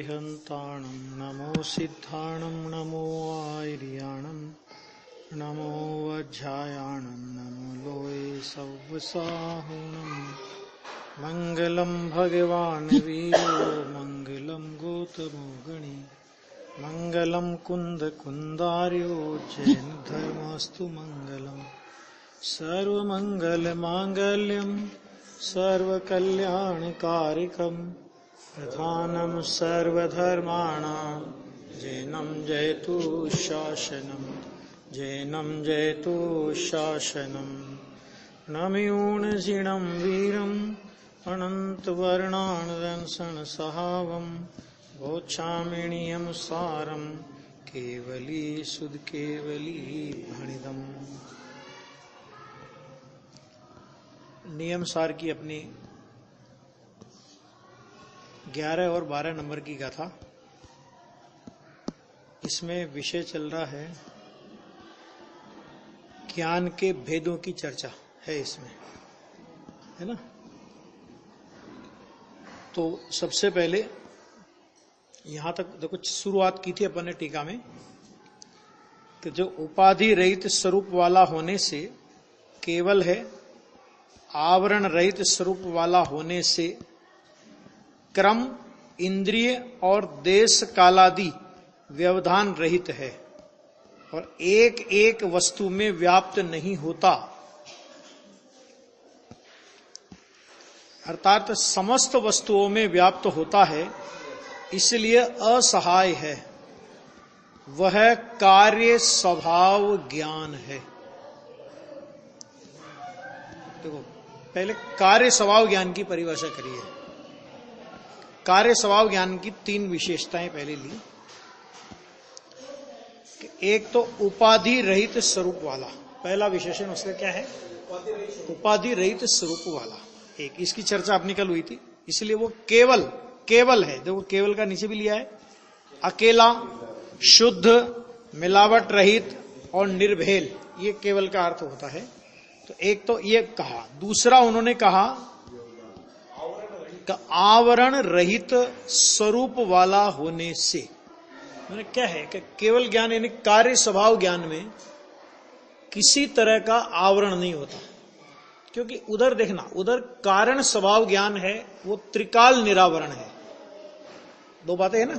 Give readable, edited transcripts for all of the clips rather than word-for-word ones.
अरिहन्ताणं नमो सिद्धाणं नमो आर्याणं नमो वज्रायाणं नमो लोये सव्वसाहुणं मङ्गलं भगवान् वीरो मङ्गलं गौतमो गणी मङ्गलं कुन्दकुन्दार्यो जैन धर्मस्तु मङ्गलम् सर्वमङ्गलमाङ्गल्यं सर्वकल्याणकारिकं प्रधानं सर्वधर्माणां जैनं जयतु शासनं जैनं जयतु शासनं नमयूणजिणं वीरम् अनन्तवर्णानदंसनसहावं भोक्षामिणीयं सारं केवली सुध केवली भणिदम्। नियम सार की अपनी 11 और 12 नंबर की गाथा। इसमें विषय चल रहा है ज्ञान के भेदों की चर्चा है इसमें, है ना। तो सबसे पहले यहां तक देखो शुरुआत की थी अपन ने टीका में कि जो उपाधि रहित स्वरूप वाला होने से केवल है, आवरण रहित स्वरूप वाला होने से क्रम, इंद्रिय और देश कालादि व्यवधान रहित है और एक एक वस्तु में व्याप्त नहीं होता, अर्थात समस्त वस्तुओं में व्याप्त होता है, इसलिए असहाय है। वह कार्य स्वभाव ज्ञान है। देखो पहले कार्य स्वभाव ज्ञान की परिभाषा करिए। कार्य स्वभाव ज्ञान की 3 विशेषताएं पहले ली। एक तो उपाधि रहित स्वरूप वाला, पहला विशेषण उसका क्या है? उपाधि रहित स्वरूप वाला। एक इसकी चर्चा अपनी कल हुई थी, इसलिए वो केवल केवल है। देखो केवल का नीचे भी लिया है, अकेला, शुद्ध, मिलावट रहित और निर्भेल, ये केवल का अर्थ होता है। तो एक तो ये कहा। दूसरा उन्होंने कहा कि आवरण रहित स्वरूप वाला होने से, मैंने क्या है कि केवल ज्ञान यानी कार्य स्वभाव ज्ञान में किसी तरह का आवरण नहीं होता। क्योंकि उधर देखना, उधर कारण स्वभाव ज्ञान है, वो त्रिकाल निरावरण है। 2 बातें है ना,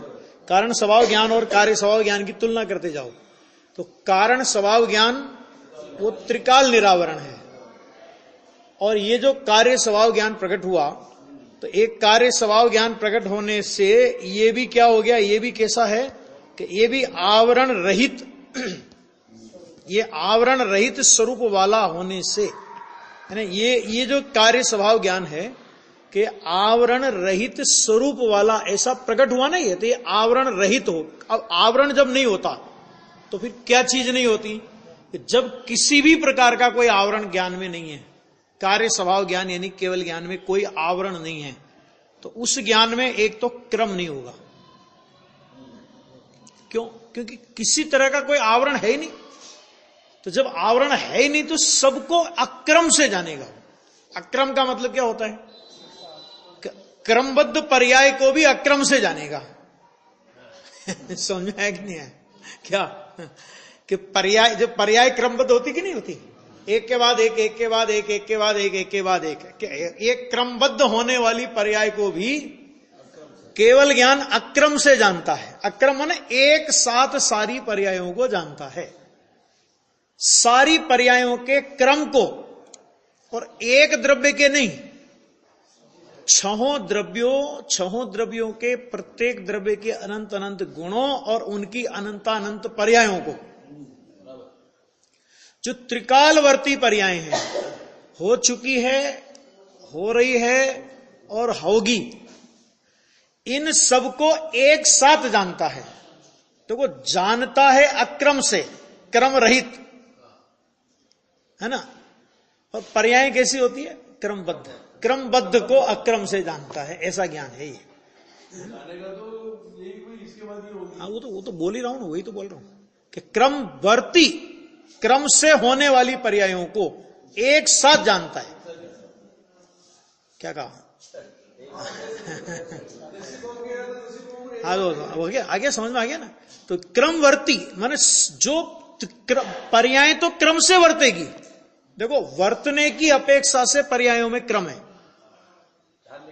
कारण स्वभाव ज्ञान और कार्य स्वभाव ज्ञान की तुलना करते जाओ तो कारण स्वभाव ज्ञान वो त्रिकाल निरावरण है। और ये जो कार्य स्वभाव ज्ञान प्रकट हुआ, तो एक कार्य स्वभाव ज्ञान प्रकट होने से ये भी क्या हो गया, ये भी कैसा है कि ये भी आवरण रहित ये आवरण रहित स्वरूप वाला होने से, है ना। ये जो कार्य स्वभाव ज्ञान है कि आवरण रहित स्वरूप वाला ऐसा प्रकट हुआ नहीं है, तो ये आवरण रहित हो। अब आवरण जब नहीं होता तो फिर क्या चीज नहीं होती? जब किसी भी प्रकार का कोई आवरण ज्ञान में नहीं है, कार्य स्वभाव ज्ञान यानी केवल ज्ञान में कोई आवरण नहीं है, तो उस ज्ञान में एक तो क्रम नहीं होगा। क्यों? क्योंकि किसी तरह का कोई आवरण है ही नहीं। तो जब आवरण है ही नहीं तो सबको अक्रम से जानेगा। अक्रम का मतलब क्या होता है? क्रमबद्ध पर्याय को भी अक्रम से जानेगा। समझ में आया कि नहीं है? क्या कि पर्याय, जब पर्याय क्रमबद्ध होती कि नहीं होती, एक के बाद एक, एक के बाद एक, एक के बाद एक, एक के बाद एक क्रमबद्ध होने वाली पर्याय को भी केवल ज्ञान अक्रम से जानता है। अक्रम माने एक साथ सारी पर्यायों को जानता है, सारी पर्यायों के क्रम को, और एक द्रव्य के नहीं, 6 द्रव्यों के प्रत्येक द्रव्य के अनंत अनंत गुणों और उनकी अनंतानंत पर्यायों को, जो त्रिकालवर्ती पर्याय हैं, हो चुकी है, हो रही है और होगी, इन सबको एक साथ जानता है। तो वो जानता है अक्रम से, क्रम रहित, है ना। और पर्याय कैसी होती है? क्रमबद्ध। क्रमबद्ध को अक्रम से जानता है, ऐसा ज्ञान है ये। हाँ, वो तो बोल ही रहा हूं ना, वही तो बोल रहा हूं कि क्रमवर्ती, क्रम से होने वाली पर्यायों को एक साथ जानता है। क्या कहा? हाँ हो गया, आगे समझ में आ गया ना। तो क्रमवर्ती माने जो पर्याय तो क्रम से वर्तेगी। देखो वर्तने की अपेक्षा से पर्यायों में क्रम है,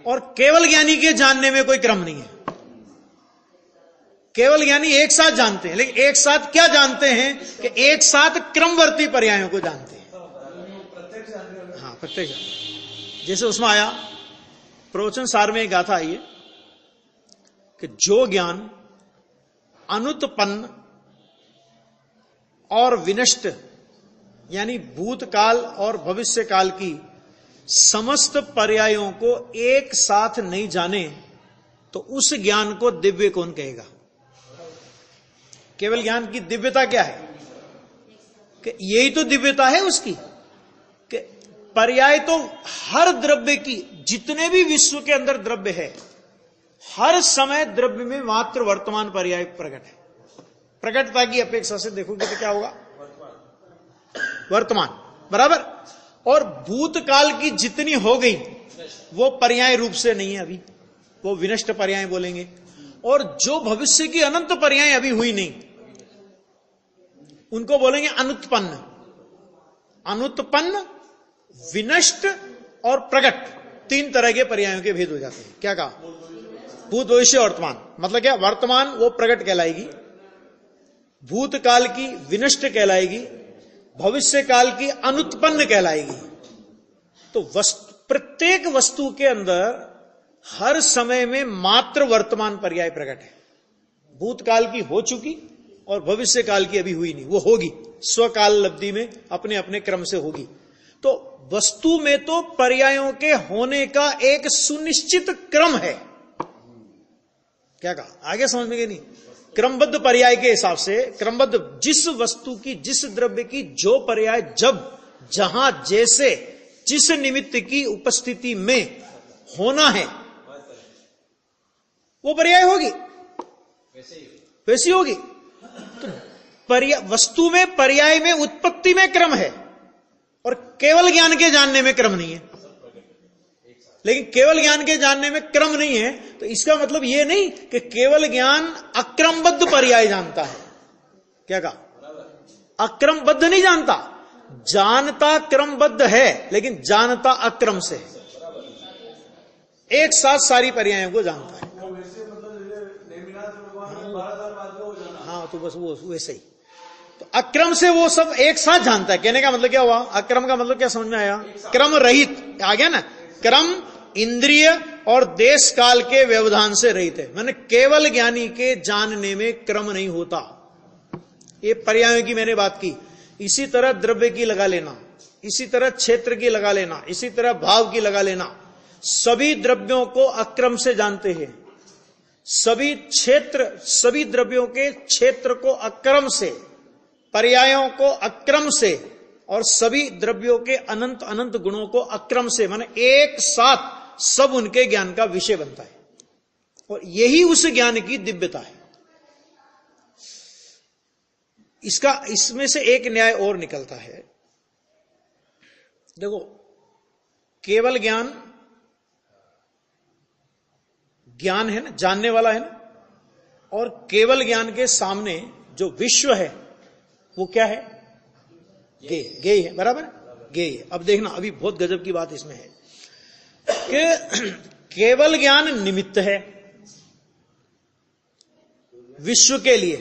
और केवल ज्ञानी के जानने में कोई क्रम नहीं है। केवल ज्ञानी एक साथ जानते हैं, लेकिन एक साथ क्या जानते हैं कि एक साथ क्रमवर्ती पर्यायों को जानते हैं। हाँ प्रत्यक्ष, जैसे उसमें आया प्रवचन सार में एक गाथा आई है कि जो ज्ञान अनुत्पन्न और विनष्ट यानी भूतकाल और भविष्य काल की समस्त पर्यायों को एक साथ नहीं जाने, तो उस ज्ञान को दिव्य कौन कहेगा। केवल ज्ञान की दिव्यता क्या है कि यही तो दिव्यता है उसकी, कि पर्याय तो हर द्रव्य की, जितने भी विश्व के अंदर द्रव्य है, हर समय द्रव्य में मात्र वर्तमान पर्याय प्रकट है। प्रकटता की अपेक्षा से देखोगे तो क्या होगा, वर्तमान बराबर। और भूतकाल की जितनी हो गई वो पर्याय रूप से नहीं है अभी, वो विनष्ट पर्याय बोलेंगे। और जो भविष्य की अनंत पर्याय अभी हुई नहीं, उनको बोलेंगे अनुत्पन्न। अनुत्पन्न, विनष्ट और प्रकट, तीन तरह के पर्यायों के भेद हो जाते हैं। क्या कहा, भूत भविष्य वर्तमान। मतलब क्या, वर्तमान वो प्रकट कहलाएगी, भूतकाल की विनष्ट कहलाएगी, भविष्य काल की अनुत्पन्न कहलाएगी। तो प्रत्येक वस्तु के अंदर हर समय में मात्र वर्तमान पर्याय प्रकट है। भूतकाल की हो चुकी और भविष्य काल की अभी हुई नहीं, वो होगी स्वकाल लब्धि में अपने अपने क्रम से होगी। तो वस्तु में तो पर्यायों के होने का एक सुनिश्चित क्रम है। क्या कहा, आगे समझ में गए नहीं। क्रमबद्ध पर्याय के हिसाब से, क्रमबद्ध जिस वस्तु की, जिस द्रव्य की जो पर्याय जब जहां जैसे जिस निमित्त की उपस्थिति में होना है वो पर्याय होगी, वैसी होगी। तो वस्तु में पर्याय में उत्पत्ति में क्रम है, और केवल ज्ञान के जानने में क्रम नहीं है। लेकिन केवल ज्ञान के जानने में क्रम नहीं है, तो इसका मतलब यह नहीं कि केवल ज्ञान अक्रमबद्ध पर्याय जानता है। क्या कहा, अक्रमबद्ध नहीं जानता, जानता क्रमबद्ध है लेकिन जानता अक्रम से है, एक साथ सारी पर्यायों को जानता है। हाँ तो बस वो वैसे ही, तो अक्रम से वो सब एक साथ जानता है। कहने का मतलब क्या हुआ, अक्रम का मतलब क्या समझ में आया, क्रम रहित आ गया ना। क्रम इंद्रिय और देश काल के व्यवधान से रहित है। मैंने केवल ज्ञानी के जानने में क्रम नहीं होता। ये पर्यायों की मैंने बात की। इसी तरह द्रव्य की लगा लेना, इसी तरह क्षेत्र की लगा लेना, इसी तरह भाव की लगा लेना। सभी द्रव्यों को अक्रम से जानते हैं, सभी क्षेत्र, सभी द्रव्यों के क्षेत्र को अक्रम से, पर्यायों को अक्रम से, और सभी द्रव्यों के अनंत अनंत गुणों को अक्रम से, माने एक साथ सब उनके ज्ञान का विषय बनता है। और यही उस ज्ञान की दिव्यता है। इसमें से एक न्याय और निकलता है। देखो, केवल ज्ञान ज्ञान है ना, जानने वाला है ना, और केवल ज्ञान के सामने जो विश्व है वो क्या है, गेय है, बराबर, गेय है। अब देखना, अभी बहुत गजब की बात इसमें है कि केवल ज्ञान निमित्त है विश्व के लिए,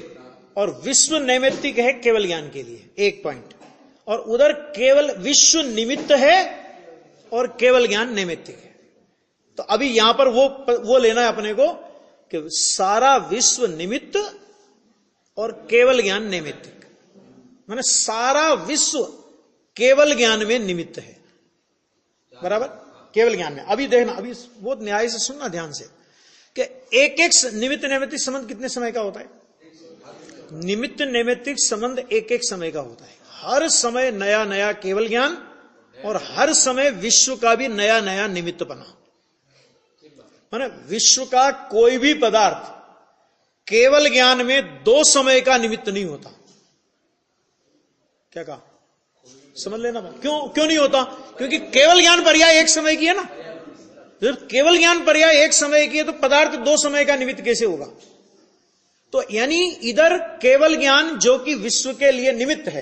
और विश्व नैमित्तिक है केवल ज्ञान के लिए, एक पॉइंट। और उधर केवल विश्व निमित्त है और केवल ज्ञान नैमित्तिक है। तो अभी यहां पर वो लेना है अपने को कि सारा विश्व निमित्त और केवल ज्ञान नैमित्तिक, माने सारा विश्व केवल ज्ञान में निमित्त है, बराबर, केवल ज्ञान में। अभी देखना, अभी बहुत न्याय से सुनना ध्यान से कि एक एक निमित्त नैमित्तिक संबंध कितने समय का होता है। निमित्त नैमित्तिक संबंध एक एक समय का होता है। हर समय नया नया केवल ज्ञान, और हर समय विश्व का भी नया नया निमित्त बना। माने विश्व का कोई भी पदार्थ केवल ज्ञान में दो समय का निमित्त नहीं होता। क्या कहा, समझ लेना बात। क्यों नहीं होता, क्योंकि केवल ज्ञान पर्याय एक समय की है ना। जब केवल ज्ञान पर्याय एक समय की है तो पदार्थ दो समय का निमित्त कैसे होगा? तो यानी इधर केवल ज्ञान जो कि विश्व के लिए निमित्त है,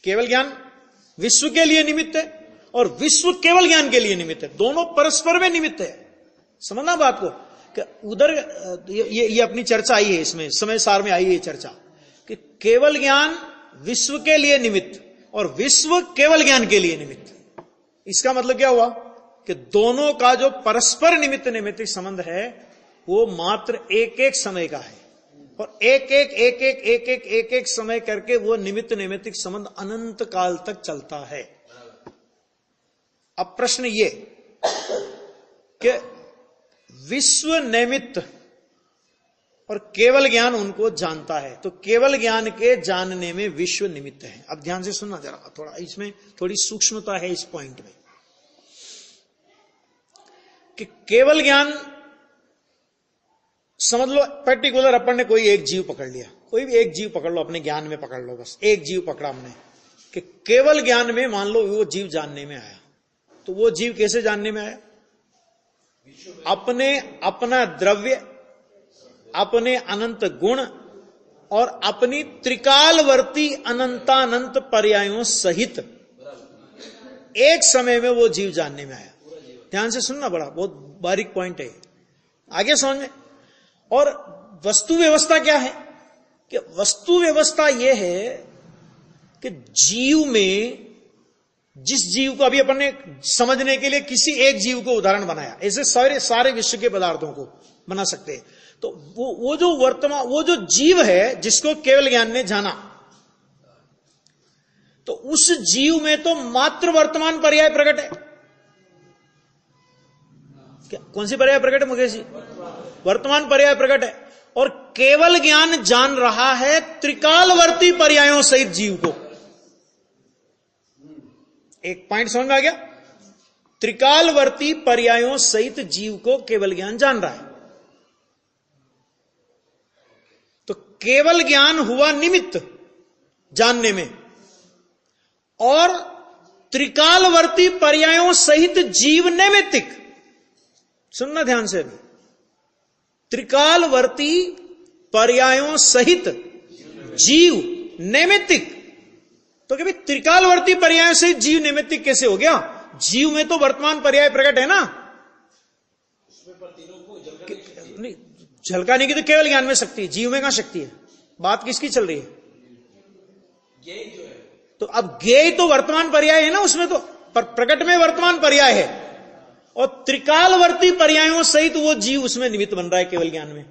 केवल ज्ञान विश्व के लिए निमित्त है और विश्व केवल ज्ञान के लिए निमित्त है, दोनों परस्पर में निमित्त है। समझना बात को कि उधर ये अपनी चर्चा आई है, इसमें समय सार में आई है चर्चा कि केवल ज्ञान विश्व के लिए निमित्त और विश्व केवल ज्ञान के लिए निमित्त। इसका मतलब क्या हुआ कि दोनों का जो परस्पर निमित्त नैमित्तिक संबंध है वो मात्र एक एक समय का है और एक एक समय करके वो निमित्त नैमित्तिक संबंध अनंत काल तक चलता है। अब प्रश्न ये कि विश्व नैमित्त और केवल ज्ञान उनको जानता है, तो केवल ज्ञान के जानने में विश्व निमित्त है। अब ध्यान से सुनना जरा, थोड़ा इसमें थोड़ी सूक्ष्मता है इस पॉइंट में कि केवल ज्ञान समझ लो पर्टिकुलर अपन ने कोई एक जीव पकड़ लिया, कोई भी एक जीव पकड़ लो, अपने ज्ञान में पकड़ लो, बस एक जीव पकड़ा हमने कि केवल ज्ञान में मान लो वो जीव जानने में आया। तो वो जीव कैसे जानने में आया? अपने अपना द्रव्य, अपने अनंत गुण और अपनी त्रिकालवर्ती अनंतानंत पर्यायों सहित एक समय में वो जीव जानने में आया। ध्यान से सुनना, बड़ा बहुत बारीक पॉइंट है, आगे समझ में। और वस्तु व्यवस्था क्या है कि वस्तु व्यवस्था यह है कि जीव में, जिस जीव को अभी अपन ने समझने के लिए किसी एक जीव को उदाहरण बनाया, ऐसे सारे विश्व के पदार्थों को बना सकते हैं। तो वो जो वर्तमान, वो जो जीव है जिसको केवल ज्ञान ने जाना, तो उस जीव में तो मात्र वर्तमान पर्याय प्रकट है। क्या, कौन सी पर्याय प्रकट है मुकेश जी? वर्तमान पर्याय प्रकट है। और केवल ज्ञान जान रहा है त्रिकालवर्ती पर्यायों सहित जीव को। एक पॉइंट समझ में आ गया? त्रिकालवर्ती पर्यायों सहित जीव को केवल ज्ञान जान रहा है। तो केवल ज्ञान हुआ निमित्त जानने में और त्रिकालवर्ती पर्यायों सहित जीव नैमित्तिक। सुनना ध्यान से, अभी त्रिकालवर्ती पर्यायों सहित जीव नैमित्तिक। तो क्या भाई त्रिकालवर्ती पर्यायों सहित जीव नैमित्तिक कैसे हो गया? जीव में तो वर्तमान पर्याय प्रकट है ना, नहीं झलकाने की तो केवल ज्ञान में शक्ति है, जीव में कहां शक्ति है? बात किसकी चल रही है? तो अब ज्ञेय तो वर्तमान पर्याय है ना, उसमें तो प्रकट में वर्तमान पर्याय है और त्रिकालवर्ती पर्यायों सहित वो जीव उसमें निमित्त बन रहा है केवल ज्ञान में।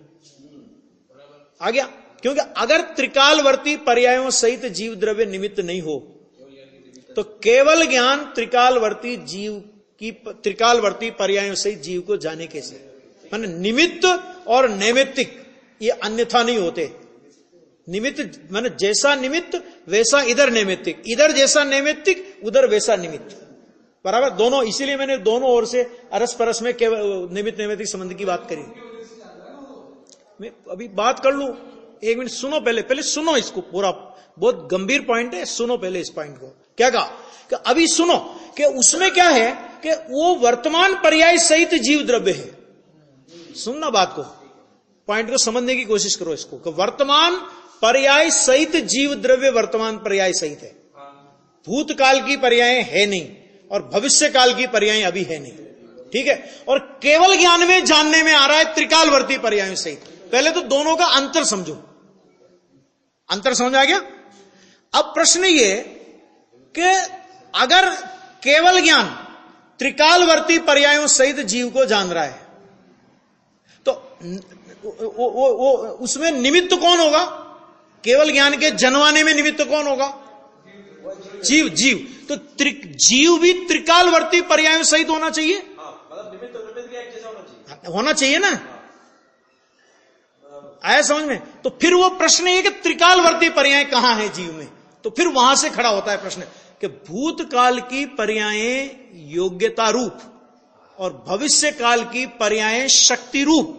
आ गया? क्योंकि अगर त्रिकालवर्ती पर्यायों सहित जीव द्रव्य निमित्त नहीं हो तो केवल ज्ञान त्रिकालवर्ती जीव की, त्रिकालवर्ती पर्यायों सहित जीव को जाने कैसे? माने निमित्त और नैमित्तिक ये अन्यथा नहीं होते। निमित्त माने जैसा निमित्त वैसा इधर नैमित्तिक, इधर जैसा नैमित्तिक उधर वैसा निमित्त, बराबर दोनों। इसीलिए मैंने दोनों ओर से अरस परस में केवल निमित्त नैमित्तिक संबंध की बात करी। मैं अभी बात कर लूं, एक मिनट सुनो, पहले सुनो इसको पूरा, बहुत गंभीर पॉइंट है, सुनो पहले इस पॉइंट को। क्या कहा कि अभी सुनो कि उसमें क्या है कि वो वर्तमान पर्याय सहित जीव द्रव्य है। सुनना बात को, पॉइंट को समझने की कोशिश करो इसको कि वर्तमान पर्याय सहित जीव द्रव्य वर्तमान पर्याय सहित है। भूतकाल की पर्याय है नहीं और भविष्य काल की पर्याय अभी है नहीं, ठीक है। और केवल ज्ञान में जानने में आ रहा है त्रिकालवर्ती पर्यायों सहित। पहले तो दोनों का अंतर समझो, अंतर समझ आ गया? अब प्रश्न ये कि अगर केवल ज्ञान त्रिकालवर्ती पर्यायों सहित जीव को जान रहा है तो वो उसमें निमित्त कौन होगा? केवल ज्ञान के जनवाने में निमित्त कौन होगा? जीव। जीव तो जीव भी त्रिकालवर्ती पर्यायों सहित होना चाहिए, मतलब निमित्त एक जैसा होना चाहिए ना। आया समझ में? तो फिर वो प्रश्न है कि त्रिकालवर्ती पर्याय कहां है जीव में? तो फिर वहां से खड़ा होता है प्रश्न कि भूतकाल की पर्यायें योग्यता रूप और भविष्य काल की पर्यायें शक्ति रूप,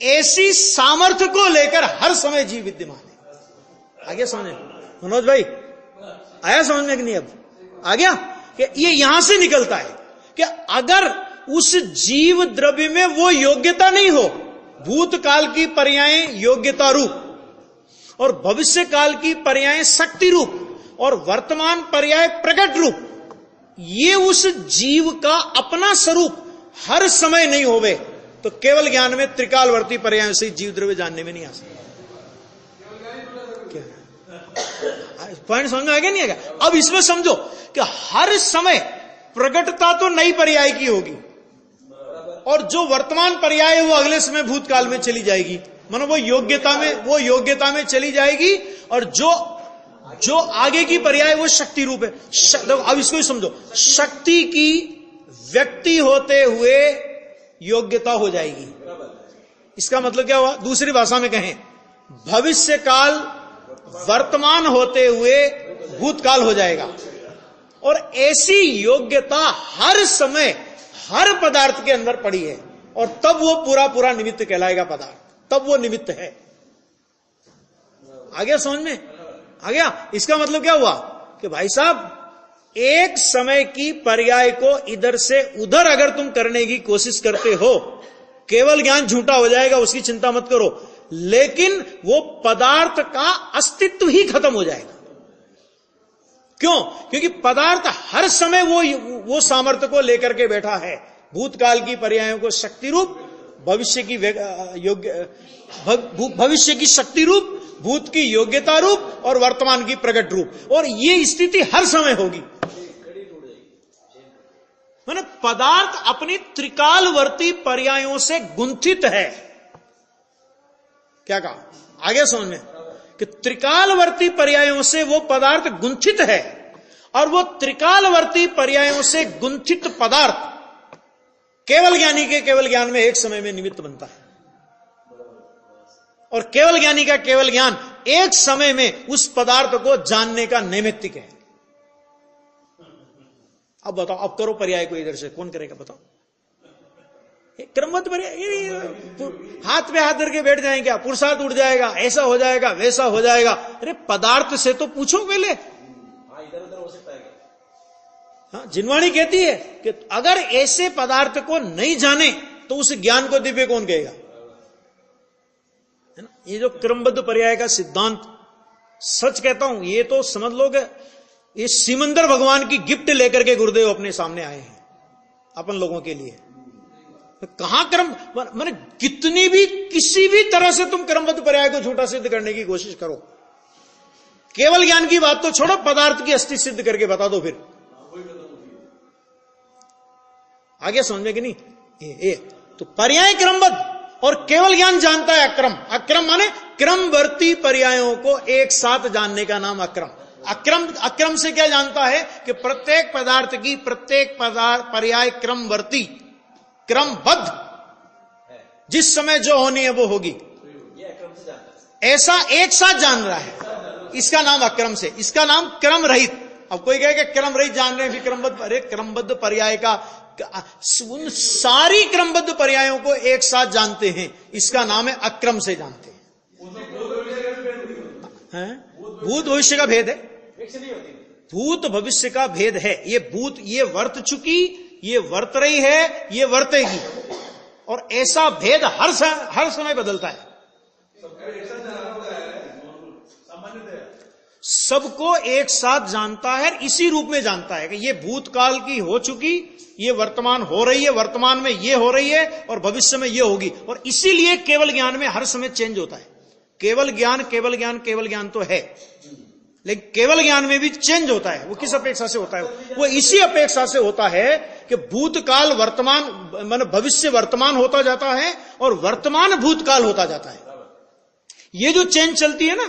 ऐसी सामर्थ्य को लेकर हर समय जीव विद्यमान है। आगे समझे मनोज भाई? आया समझ में कि नहीं? अब आ गया कि ये यहां से निकलता है कि अगर उस जीव द्रव्य में वो योग्यता नहीं हो, भूतकाल की पर्याय योग्यता रूप और भविष्य काल की पर्याय शक्ति रूप और वर्तमान पर्याय प्रकट रूप, ये उस जीव का अपना स्वरूप हर समय नहीं होवे, तो केवल ज्ञान में त्रिकालवर्ती पर्यायों से जीव द्रव्य जानने में नहीं आ सकता। पॉइंट समझ में आ गया नहीं आएगा? अब इसमें समझो कि हर समय प्रकटता तो नई पर्याय की होगी और जो वर्तमान पर्याय है वो अगले समय भूतकाल में चली जाएगी, मानो वो योग्यता में चली जाएगी, और जो आगे की पर्याय वो शक्ति रूप है। अब इसको ही समझो, शक्ति की व्यक्ति होते हुए योग्यता हो जाएगी। इसका मतलब क्या हुआ? दूसरी भाषा में कहें, भविष्य काल वर्तमान होते हुए भूतकाल हो जाएगा, और ऐसी योग्यता हर समय हर पदार्थ के अंदर पड़ी है, और तब वो पूरा निमित्त कहलाएगा पदार्थ, तब वो निमित्त है। आ गया समझ में? आ गया? इसका मतलब क्या हुआ कि भाई साहब, एक समय की पर्याय को इधर से उधर अगर तुम करने की कोशिश करते हो, केवल ज्ञान झूठा हो जाएगा, उसकी चिंता मत करो, लेकिन वो पदार्थ का अस्तित्व ही खत्म हो जाएगा। क्यों? क्योंकि पदार्थ हर समय वो सामर्थ्य को लेकर के बैठा है, भूतकाल की पर्यायों को शक्ति रूप, भविष्य की शक्ति रूप, भूत की योग्यता रूप और वर्तमान की प्रकट रूप, और ये स्थिति हर समय होगी। माने पदार्थ अपनी त्रिकालवर्ती पर्यायों से गुंथित है। क्या कहा? आगे समझ में कि त्रिकालवर्ती पर्यायों से वो पदार्थ गुंथित है, और वो त्रिकालवर्ती पर्यायों से गुंथित पदार्थ केवल ज्ञानी के केवल ज्ञान में एक समय में निमित्त बनता है, और केवल ज्ञानी का केवल ज्ञान एक समय में उस पदार्थ को जानने का नैमित्तिक है। अब बताओ, अब करो पर्याय को इधर से, कौन करेगा बताओ? क्रमबद्ध पर्याय, हाथ पे हाथ धर के बैठ जाएंगे क्या? पुरुषार्थ उड़ जाएगा, ऐसा हो जाएगा, वैसा हो जाएगा। अरे पदार्थ से तो पूछो पहले। इधर उधर हो सकता है क्या? हाँ, जिनवाणी कहती है कि अगर ऐसे पदार्थ को नहीं जाने तो उस ज्ञान को दिव्य कौन कहेगा? है ना? ये जो क्रमबद्ध पर्याय का सिद्धांत, सच कहता हूं, ये तो समझ लोगे, ये सिमंदर भगवान की गिफ्ट लेकर के गुरुदेव अपने सामने आए हैं अपन लोगों के लिए। कहां क्रम, माने कितनी भी किसी भी तरह से तुम क्रमबद्ध पर्याय को झूठा सिद्ध करने की कोशिश करो, केवल ज्ञान की बात तो छोड़ो, पदार्थ की अस्तित्व सिद्ध करके बता दो, फिर आगे समझ में कि नहीं? तो पर्याय क्रमबद्ध और केवल ज्ञान जानता है अक्रम। अक्रम माने क्रमवर्ती पर्यायों को एक साथ जानने का नाम अक्रम। अक्रम से क्या जानता है कि प्रत्येक पदार्थ की प्रत्येक पर्याय क्रमवर्ती, क्रमबद्ध, जिस समय जो होनी है वो होगी, ऐसा एक साथ जान रहा है, इसका नाम अक्रम से। इसका नाम क्रम रहित। अब कोई कहे कि क्रम रहित जान रहे हैं, फिर क्रमबद्ध, अरे क्रमबद्ध पर्याय का उन सारी क्रमबद्ध पर्यायों को एक साथ जानते हैं, इसका नाम है अक्रम से जानते हैं। भूत भविष्य का भेद है, भूत भविष्य का भेद है। ये भूत, ये वर्त चुकी, ये वर्त रही है, ये वर्तेगी, और ऐसा भेद हर समय बदलता है। सबको एक साथ जानता है, इसी रूप में जानता है कि ये भूतकाल की हो चुकी, ये वर्तमान हो रही है, वर्तमान में ये हो रही है, और भविष्य में ये होगी। और इसीलिए केवल ज्ञान में हर समय चेंज होता है। केवल ज्ञान तो है, लेकिन केवल ज्ञान में भी चेंज होता है। वो किस अपेक्षा से होता है? वो इसी अपेक्षा से होता है कि भूतकाल वर्तमान, माने भविष्य वर्तमान होता जाता है और वर्तमान भूतकाल होता जाता है। ये जो चेंज चलती है ना,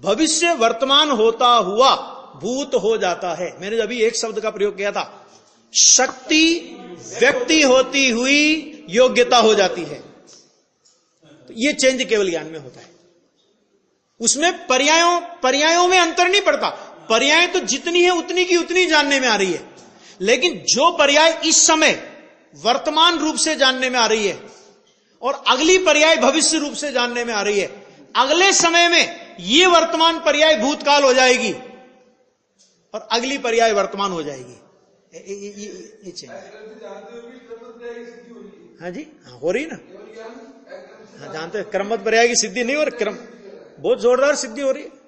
भविष्य वर्तमान होता हुआ भूत हो जाता है। मैंने अभी एक शब्द का प्रयोग किया था, शक्ति व्यक्ति होती हुई योग्यता हो जाती है। तो ये चेंज केवल ज्ञान में होता है। उसमें पर्यायों में अंतर नहीं पड़ता। पर्याय तो जितनी है उतनी की उतनी जानने में आ रही है, लेकिन जो पर्याय इस समय वर्तमान रूप से जानने में आ रही है और अगली पर्याय भविष्य रूप से जानने में आ रही है, अगले समय में ये वर्तमान पर्याय भूतकाल हो जाएगी और अगली पर्याय वर्तमान हो जाएगी। ये चाहिए। हाँ जी, हाँ हो रही ना, हाँ जानते हैं क्रमबद्ध पर्याय की सिद्धि नहीं हो रही, क्रम बहुत जोरदार सिद्धि हो रही है।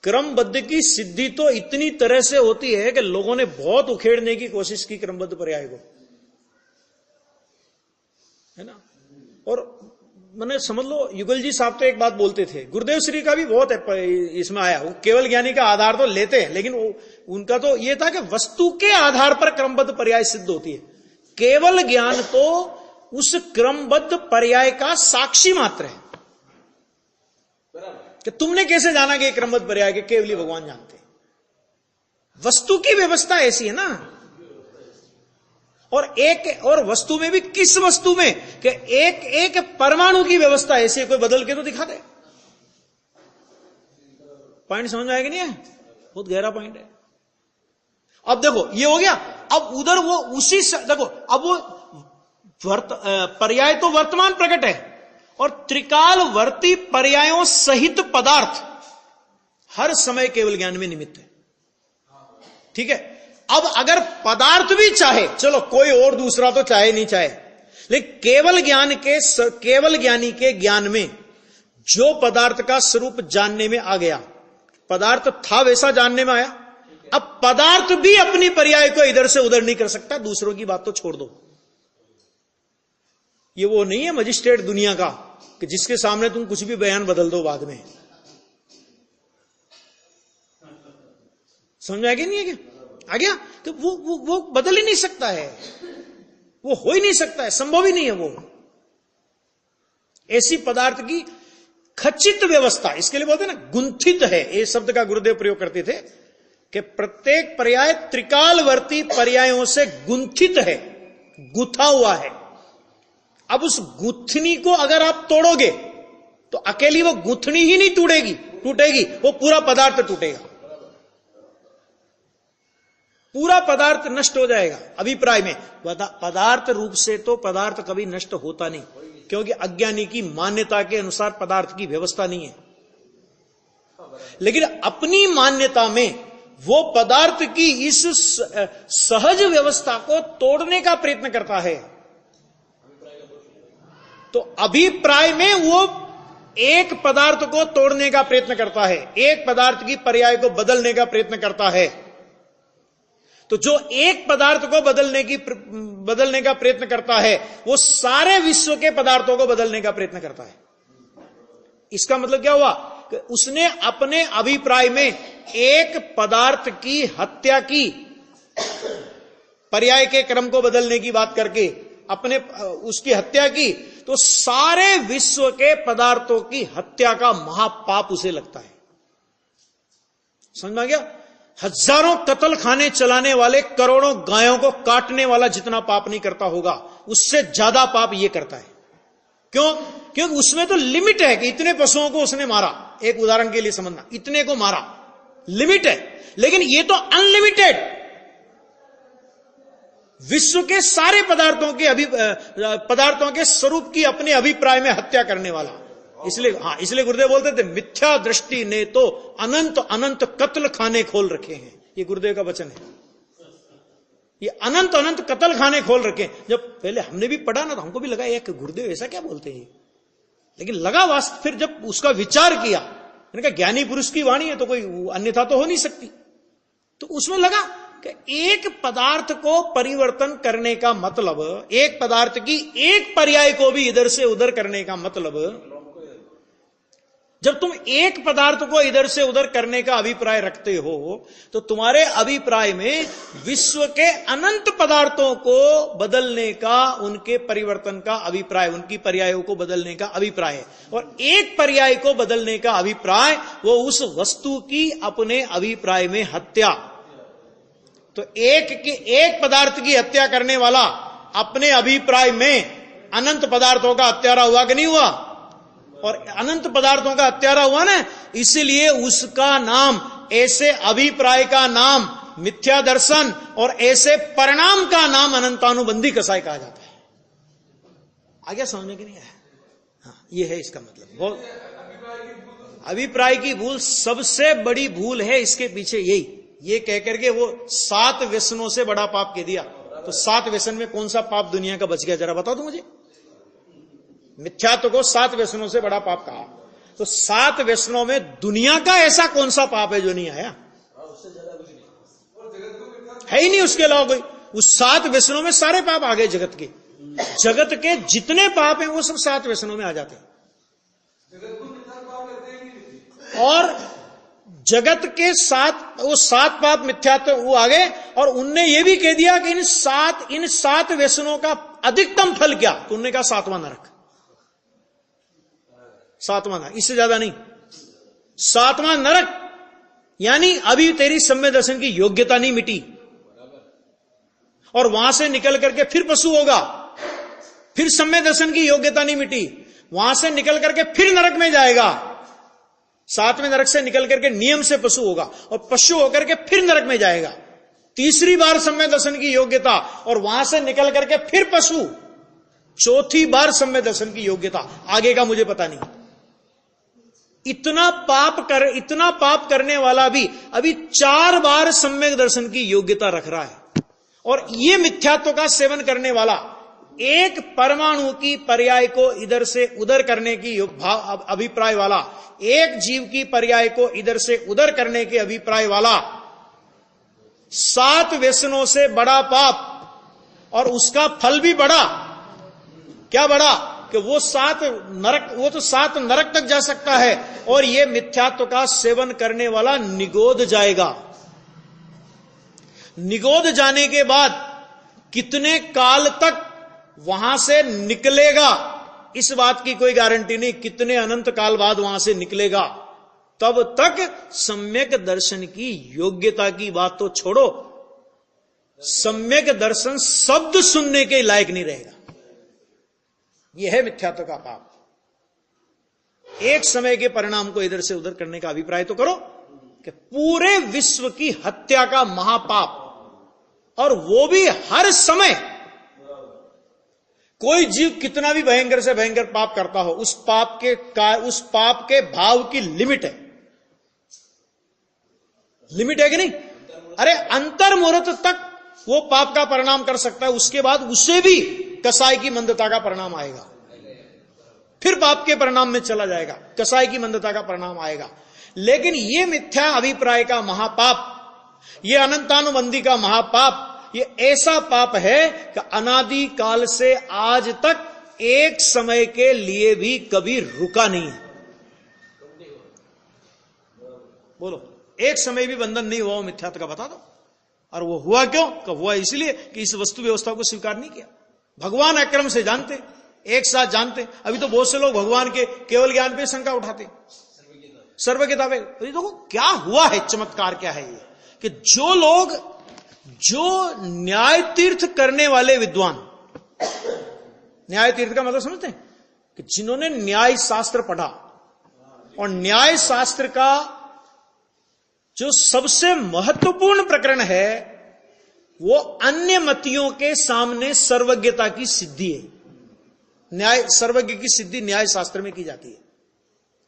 क्रमबद्ध की सिद्धि तो इतनी तरह से होती है कि लोगों ने बहुत उखेड़ने की कोशिश की क्रमबद्ध पर्याय को, है ना। और मैंने समझ लो, युगल जी साहब तो एक बात बोलते थे, गुरुदेव श्री का भी बहुत है इसमें आया, वो केवल ज्ञानी का आधार तो लेते हैं, लेकिन उनका तो ये था कि वस्तु के आधार पर क्रमबद्ध पर्याय सिद्ध होती है। केवल ज्ञान तो उस क्रमबद्ध पर्याय का साक्षी मात्र है कि तुमने कैसे जाना कि क्रमबद्ध पर्याय के केवली भगवान जानते हैं। वस्तु की व्यवस्था ऐसी है ना, और वस्तु में भी किस वस्तु में कि एक एक परमाणु की व्यवस्था ऐसी है, कोई बदल के तो दिखा दे। पॉइंट समझ में आएगा नहीं है, बहुत गहरा पॉइंट है। अब देखो ये हो गया, अब उधर वो उसी देखो, अब वो पर्याय तो वर्तमान प्रकट है, और त्रिकालवर्ती पर्यायों सहित पदार्थ हर समय केवल ज्ञान में निमित्त है। ठीक है, अब अगर पदार्थ भी चाहे, चलो कोई और दूसरा तो चाहे नहीं चाहे, लेकिन केवल ज्ञानी के ज्ञान में जो पदार्थ का स्वरूप जानने में आ गया, पदार्थ था वैसा जानने में आया। अब पदार्थ भी अपनी पर्याय को इधर से उधर नहीं कर सकता, दूसरों की बात तो छोड़ दो। ये वो नहीं है मजिस्ट्रेट दुनिया का कि जिसके सामने तुम कुछ भी बयान बदल दो बाद में। समझ आ गया नहीं है क्या? आ गया? तो वो बदल ही नहीं सकता है, वो हो ही नहीं सकता है, संभव ही नहीं है वो। ऐसी पदार्थ की खचित व्यवस्था, इसके लिए बोलते हैं ना गुंथित है, ये शब्द का गुरुदेव प्रयोग करते थे कि प्रत्येक पर्याय त्रिकालवर्ती पर्यायों से गुंथित है, गुथा हुआ है। अब उस गुथनी को अगर आप तोड़ोगे तो अकेली वो गुथनी ही नहीं टूटेगी, वो पूरा पदार्थ टूटेगा, पूरा पदार्थ नष्ट हो जाएगा। अभिप्राय में पदार्थ रूप से तो पदार्थ कभी नष्ट होता नहीं, क्योंकि अज्ञानी की मान्यता के अनुसार पदार्थ की व्यवस्था नहीं है। लेकिन अपनी मान्यता में वो पदार्थ की इस सहज व्यवस्था को तोड़ने का प्रयत्न करता है। तो अभिप्राय में वो एक पदार्थ को तोड़ने का प्रयत्न करता है, एक पदार्थ की पर्याय को बदलने का प्रयत्न करता है। तो जो एक पदार्थ को बदलने का प्रयत्न करता है, वो सारे विश्व के पदार्थों को बदलने का प्रयत्न करता है। इसका मतलब क्या हुआ कि उसने अपने अभिप्राय में एक पदार्थ की हत्या की, पर्याय के क्रम को बदलने की बात करके अपने उसकी हत्या की, तो सारे विश्व के पदार्थों की हत्या का महापाप उसे लगता है। समझ में आ गया? हजारों कत्ल खाने चलाने वाले, करोड़ों गायों को काटने वाला जितना पाप नहीं करता होगा, उससे ज्यादा पाप ये करता है। क्यों? क्योंकि उसमें तो लिमिट है कि इतने पशुओं को उसने मारा, एक उदाहरण के लिए समझना, इतने को मारा, लिमिट है। लेकिन ये तो अनलिमिटेड, विश्व के सारे पदार्थों के स्वरूप की अपने अभिप्राय में हत्या करने वाला। इसलिए गुरुदेव बोलते थे, मिथ्या दृष्टि ने तो अनंत अनंत कत्ल खाने खोल रखे हैं। ये गुरुदेव का वचन है, ये अनंत अनंत कत्ल खाने खोल रखे हैं। जब पहले हमने भी पढ़ा ना, तो हमको भी लगा एक गुरुदेव ऐसा क्या बोलते हैं, लेकिन लगा वास्तव, फिर जब उसका विचार किया, मैंने कहा ज्ञानी पुरुष की वाणी है तो कोई अन्यथा तो हो नहीं सकती। तो उसमें लगा कि एक पदार्थ को परिवर्तन करने का मतलब, एक पदार्थ की एक पर्याय को भी इधर से उधर करने का मतलब, जब तुम एक पदार्थ को इधर से उधर करने का अभिप्राय रखते हो, तो तुम्हारे अभिप्राय में विश्व के अनंत पदार्थों को बदलने का, उनके परिवर्तन का अभिप्राय, उनकी पर्यायों को बदलने का अभिप्राय है। और एक पर्याय को बदलने का अभिप्राय, वो उस वस्तु की अपने अभिप्राय में हत्या। तो एक पदार्थ की हत्या करने वाला अपने अभिप्राय में अनंत पदार्थों का हत्यारा हुआ कि नहीं हुआ? और अनंत पदार्थों का हत्यारा हुआ ना, इसलिए उसका नाम, ऐसे अभिप्राय का नाम मिथ्या दर्शन, और ऐसे परिणाम का नाम अनंतानुबंधी कसाई कहा जाता है। आगे समझने के नहीं आया? हाँ, ये है इसका मतलब। बहुत अभिप्राय की भूल सबसे बड़ी भूल है, इसके पीछे यही ये कहकर के वो 7 व्यसनों से बड़ा पाप कह दिया। तो 7 व्यसन में कौन सा पाप दुनिया का बच गया, जरा बता दो मुझे। मिथ्यात्व को 7 व्यसनों से बड़ा पाप कहा, तो 7 व्यसनों में दुनिया का ऐसा कौन सा पाप है जो नहीं आया? है ही नहीं उसके अलावा कोई। उस 7 व्यसनों में सारे पाप आ गए जगत के। जगत के जितने पाप हैं वो सब 7 व्यसनों में आ जाते हैं। और जगत के 7 पाप मिथ्यात्व वो आ गए, और उनने ये भी कह दिया कि इन 7 व्यसनों का अधिकतम फल क्या? तो उन्होंने कहा 7वां नरक। 7वां नरक, इससे ज्यादा नहीं। 7वां नरक, यानी अभी तेरी सम्यक दर्शन की योग्यता नहीं मिटी, और वहां से निकल करके फिर पशु होगा, फिर सम्यक दर्शन की योग्यता नहीं मिटी, वहां से निकल करके फिर नरक में जाएगा, 7वें नरक से निकल करके नियम से पशु होगा, और पशु होकर के फिर नरक में जाएगा, तीसरी बार सम्यक दर्शन की योग्यता, और वहां से निकल करके फिर पशु, चौथी बार सम्यक दर्शन की योग्यता, आगे का मुझे पता नहीं। इतना पाप करने वाला भी अभी 4 बार सम्यक दर्शन की योग्यता रख रहा है। और ये मिथ्यात्व का सेवन करने वाला, एक परमाणु की पर्याय को इधर से उधर करने की अभिप्राय वाला, एक जीव की पर्याय को इधर से उधर करने के अभिप्राय वाला, 7 व्यसनों से बड़ा पाप, और उसका फल भी बड़ा। क्या बड़ा? कि वो 7 नरक तक जा सकता है, और ये मिथ्यात्व का सेवन करने वाला निगोद जाएगा। निगोद जाने के बाद कितने काल तक वहां से निकलेगा, इस बात की कोई गारंटी नहीं। कितने अनंत काल बाद वहां से निकलेगा, तब तक सम्यक दर्शन की योग्यता की बात तो छोड़ो, सम्यक दर्शन शब्द सुनने के लायक नहीं रहेगा। यह है मिथ्यात्व का पाप। एक समय के परिणाम को इधर से उधर करने का अभिप्राय तो करो कि पूरे विश्व की हत्या का महापाप, और वो भी हर समय। कोई जीव कितना भी भयंकर से भयंकर पाप करता हो, उस पाप के भाव की लिमिट है। लिमिट है कि नहीं? अरे अंतर मुहूर्त तक वो पाप का परिणाम कर सकता है, उसके बाद उसे भी कसाई की मंदता का परिणाम आएगा, फिर पाप के परिणाम में चला जाएगा, कसाई की मंदता का परिणाम आएगा। लेकिन ये मिथ्या अभिप्राय का महापाप, ये अनंतानुबंधी का महापाप, ये ऐसा पाप है कि अनादि काल से आज तक एक समय के लिए भी कभी रुका नहीं है। बोलो, एक समय भी बंधन नहीं हुआ वो मिथ्यात्व का, बता दो। और वो हुआ क्यों? कब हुआ? इसलिए कि इस वस्तु व्यवस्था को स्वीकार नहीं किया। भगवान अक्रम से जानते, एक साथ जानते। अभी तो बहुत से लोग भगवान के केवल ज्ञान पे शंका उठाते, सर्वज्ञता पे। तो देखो क्या हुआ है, चमत्कार क्या है ये, कि जो न्याय तीर्थ करने वाले विद्वान, न्याय तीर्थ का मतलब समझते हैं कि जिन्होंने न्याय शास्त्र पढ़ा, और न्याय शास्त्र का जो सबसे महत्वपूर्ण प्रकरण है वो अन्य मतियों के सामने सर्वज्ञता की सिद्धि है। न्याय, सर्वज्ञ की सिद्धि न्याय शास्त्र में की जाती है।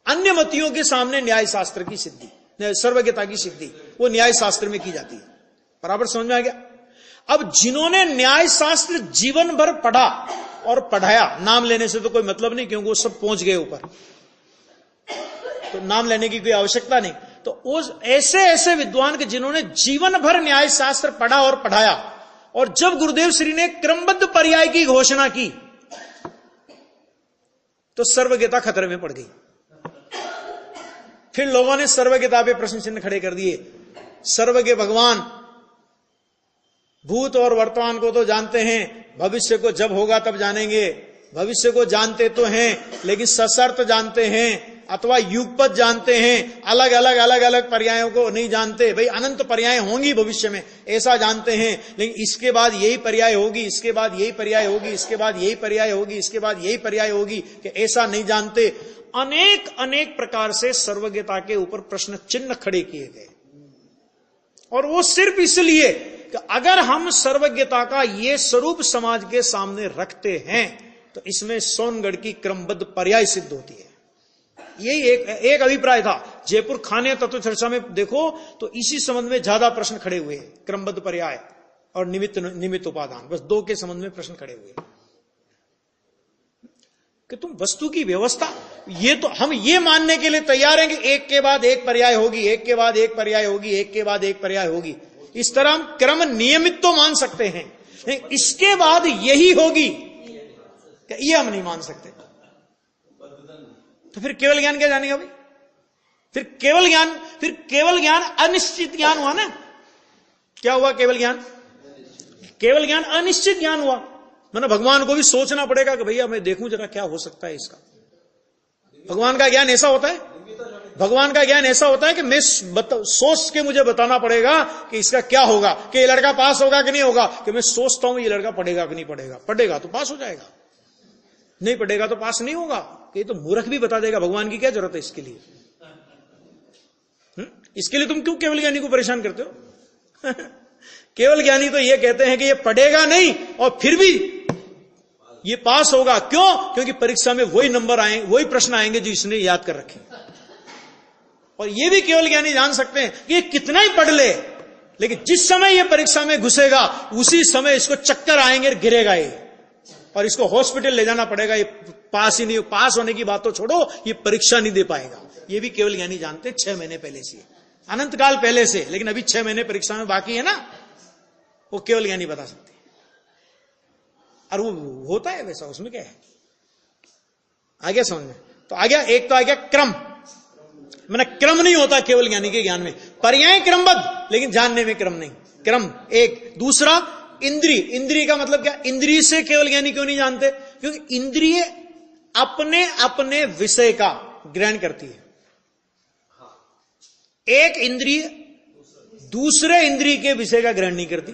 अन्य मतियों के सामने न्याय शास्त्र की सिद्धि, सर्वज्ञता की सिद्धि वो न्याय शास्त्र में की जाती है। बराबर समझ में आ गया? अब जिन्होंने न्याय शास्त्र जीवन भर पढ़ा और पढ़ाया, नाम लेने से तो कोई मतलब नहीं, क्योंकि वो सब पहुंच गए ऊपर, तो नाम लेने की कोई आवश्यकता नहीं। तो उस ऐसे विद्वान के जिन्होंने जीवन भर न्याय शास्त्र पढ़ा और पढ़ाया, और जब गुरुदेव श्री ने क्रमबद्ध पर्याय की घोषणा की तो सर्वज्ञता खतरे में पड़ गई। फिर लोगों ने सर्वज्ञता पे प्रश्न चिन्ह खड़े कर दिए। सर्वज्ञ भगवान भूत और वर्तमान को तो जानते हैं, भविष्य को जब होगा तब जानेंगे। भविष्य को जानते तो हैं, लेकिन सशर्त जानते हैं, अथवा युगपत जानते हैं, अलग अलग पर्यायों को नहीं जानते। भाई अनंत पर्याय होंगी भविष्य में, ऐसा जानते हैं, लेकिन इसके बाद यही पर्याय होगी, इसके बाद यही पर्याय होगी, इसके बाद यही पर्याय होगी, इसके बाद यही पर्याय होगी, कि ऐसा नहीं जानते। अनेक प्रकार से सर्वज्ञता के ऊपर प्रश्न चिन्ह खड़े किए गए, और वो सिर्फ इसलिए कि अगर हम सर्वज्ञता का ये स्वरूप समाज के सामने रखते हैं तो इसमें सोनगढ़ की क्रमबद्ध पर्याय सिद्ध होती है। यही एक अभिप्राय था जयपुर खाने तत्व चर्चा में देखो तो इसी संबंध में ज्यादा प्रश्न खड़े हुए हैं, क्रमबद्ध पर्याय और निमित्त उपादान, बस दो के संबंध में प्रश्न खड़े हुए हैं कि तुम वस्तु की व्यवस्था, ये तो हम ये मानने के लिए तैयार हैं कि एक के बाद एक पर्याय होगी, एक के बाद एक पर्याय होगी, एक के बाद एक पर्याय होगी, इस तरह हम क्रम नियमित तो मान सकते हैं, इसके बाद यही होगी ये हम नहीं मान सकते। तो फिर केवल ज्ञान क्या जानेगा भाई? फिर केवल ज्ञान अनिश्चित ज्ञान हुआ ना। क्या हुआ? केवल ज्ञान अनिश्चित ज्ञान हुआ। मतलब भगवान को भी सोचना पड़ेगा कि भैया मैं देखूं जरा क्या हो सकता है इसका। भगवान का ज्ञान ऐसा होता है कि मैं सोच के मुझे बताना पड़ेगा कि इसका क्या होगा, कि ये लड़का पास होगा कि नहीं होगा, कि मैं सोचता हूं ये लड़का पढ़ेगा कि नहीं पढ़ेगा, पढ़ेगा तो पास हो जाएगा, नहीं पढ़ेगा तो पास नहीं होगा। ये तो मूर्ख भी बता देगा, भगवान की क्या जरूरत है इसके लिए? इसके लिए तुम क्यों केवल ज्ञानी को परेशान करते हो? केवल ज्ञानी तो ये कहते हैं कि ये पढ़ेगा नहीं और फिर भी ये पास होगा। क्यों? क्योंकि परीक्षा में वही नंबर आएंगे, वही प्रश्न आएंगे जो इसने याद कर रखे। और ये भी केवल ज्ञानी जान सकते हैं कि ये कितना ही पढ़ ले, लेकिन जिस समय ये परीक्षा में घुसेगा उसी समय इसको चक्कर आएंगे, गिरेगा ये, और इसको हॉस्पिटल ले जाना पड़ेगा। ये पास ही नहीं, पास होने की बात तो छोड़ो, ये परीक्षा नहीं दे पाएगा। ये भी केवल ज्ञानी जानते हैं 6 महीने पहले से, अनंत काल पहले से, लेकिन अभी 6 महीने परीक्षा में बाकी है ना, वो केवल ज्ञानी बता सकते हैं। और वो होता है वैसा, उसमें क्या है? आ गया समझ में? तो आ गया, एक तो आ गया क्रम, मैंने क्रम नहीं होता केवल ज्ञानी के ज्ञान में, पर्याय क्रमबद्ध लेकिन जानने में क्रम नहीं, क्रम एक। दूसरा इंद्रिय का मतलब क्या? इंद्रिय से केवल ज्ञानी क्यों नहीं जानते? क्योंकि इंद्रिय अपने अपने विषय का ग्रहण करती है। एक इंद्रिय दूसरे इंद्रिय के विषय का ग्रहण नहीं करती।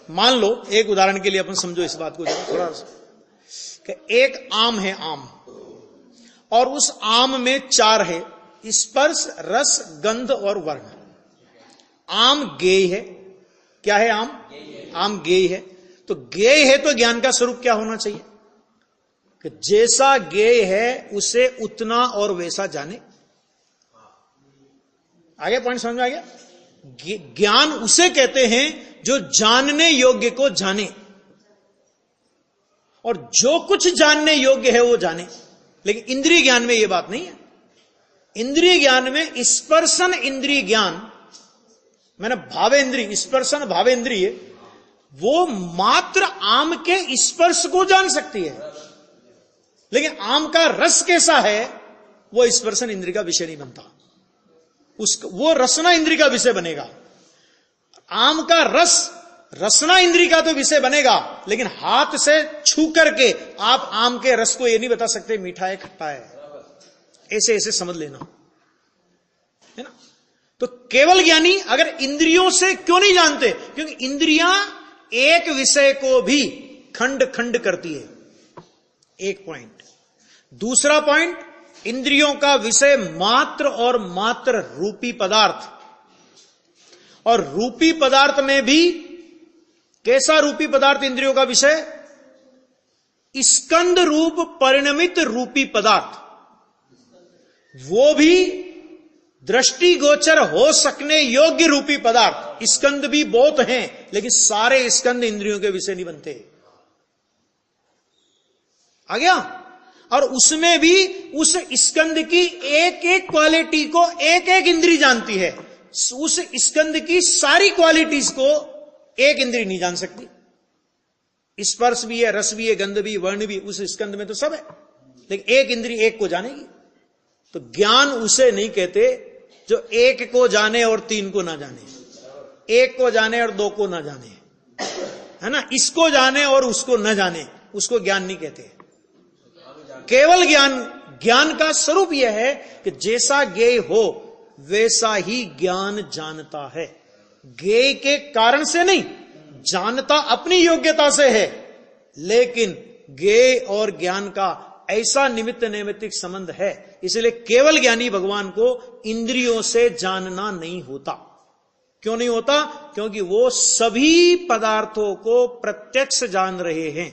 मान लो, एक उदाहरण के लिए अपन समझो इस बात को थोड़ा सा, कि एक आम है, आम, और उस आम में 4 है, स्पर्श, रस, गंध और वर्ण। आम गेय है। क्या है? आम गेय है। तो गेय है तो ज्ञान का स्वरूप क्या होना चाहिए? कि जैसा गेय है उसे उतना और वैसा जाने। आगे पॉइंट समझ में आ गया? ज्ञान उसे कहते हैं जो जानने योग्य को जाने, और जो कुछ जानने योग्य है वो जाने। लेकिन इंद्रिय ज्ञान में यह बात नहीं है। इंद्रिय ज्ञान में स्पर्शन इंद्रिय ज्ञान, मैंने भावेंद्रिय, स्पर्शन भावेंद्रिय, वो मात्र आम के स्पर्श को जान सकती है, लेकिन आम का रस कैसा है वो स्पर्शन इंद्रिय का विषय नहीं बनता। वो रसना इंद्रिय का विषय बनेगा। आम का रस रसना इंद्रिय का तो विषय बनेगा, लेकिन हाथ से छू करके आप आम के रस को ये नहीं बता सकते मीठा है खट्टा है। ऐसे ऐसे समझ लेना, है ना? तो केवल ज्ञानी अगर इंद्रियों से क्यों नहीं जानते? क्योंकि इंद्रियां एक विषय को भी खंड खंड करती है। एक पॉइंट। दूसरा पॉइंट, इंद्रियों का विषय मात्र और मात्र रूपी पदार्थ, और रूपी पदार्थ में भी कैसा रूपी पदार्थ इंद्रियों का विषय? स्कंद रूप परिणमित रूपी पदार्थ, वो भी दृष्टिगोचर हो सकने योग्य रूपी पदार्थ। स्कंद भी बहुत हैं, लेकिन सारे स्कंद इंद्रियों के विषय नहीं बनते। आ गया? और उसमें भी उस स्कंद की एक एक क्वालिटी को एक एक इंद्री जानती है। उस स्कंद की सारी क्वालिटीज को एक इंद्री नहीं जान सकती। स्पर्श भी है, रस भी है, गंध भी, वर्ण भी, उस स्कंद में तो सब है, लेकिन एक इंद्री एक को जानेगी। तो ज्ञान उसे नहीं कहते जो एक को जाने और 3 को ना जाने, एक को जाने और 2 को ना जाने, है ना? इसको जाने और उसको न जाने, उसको ज्ञान नहीं कहते। केवल ज्ञान का स्वरूप यह है कि जैसा ज्ञेय हो वैसा ही ज्ञान जानता है। ज्ञेय के कारण से नहीं, जानता अपनी योग्यता से है, लेकिन ज्ञेय और ज्ञान का ऐसा निमित्त नैमित्तिक संबंध है, इसलिए केवल ज्ञानी भगवान को इंद्रियों से जानना नहीं होता। क्यों नहीं होता? क्योंकि वो सभी पदार्थों को प्रत्यक्ष जान रहे हैं,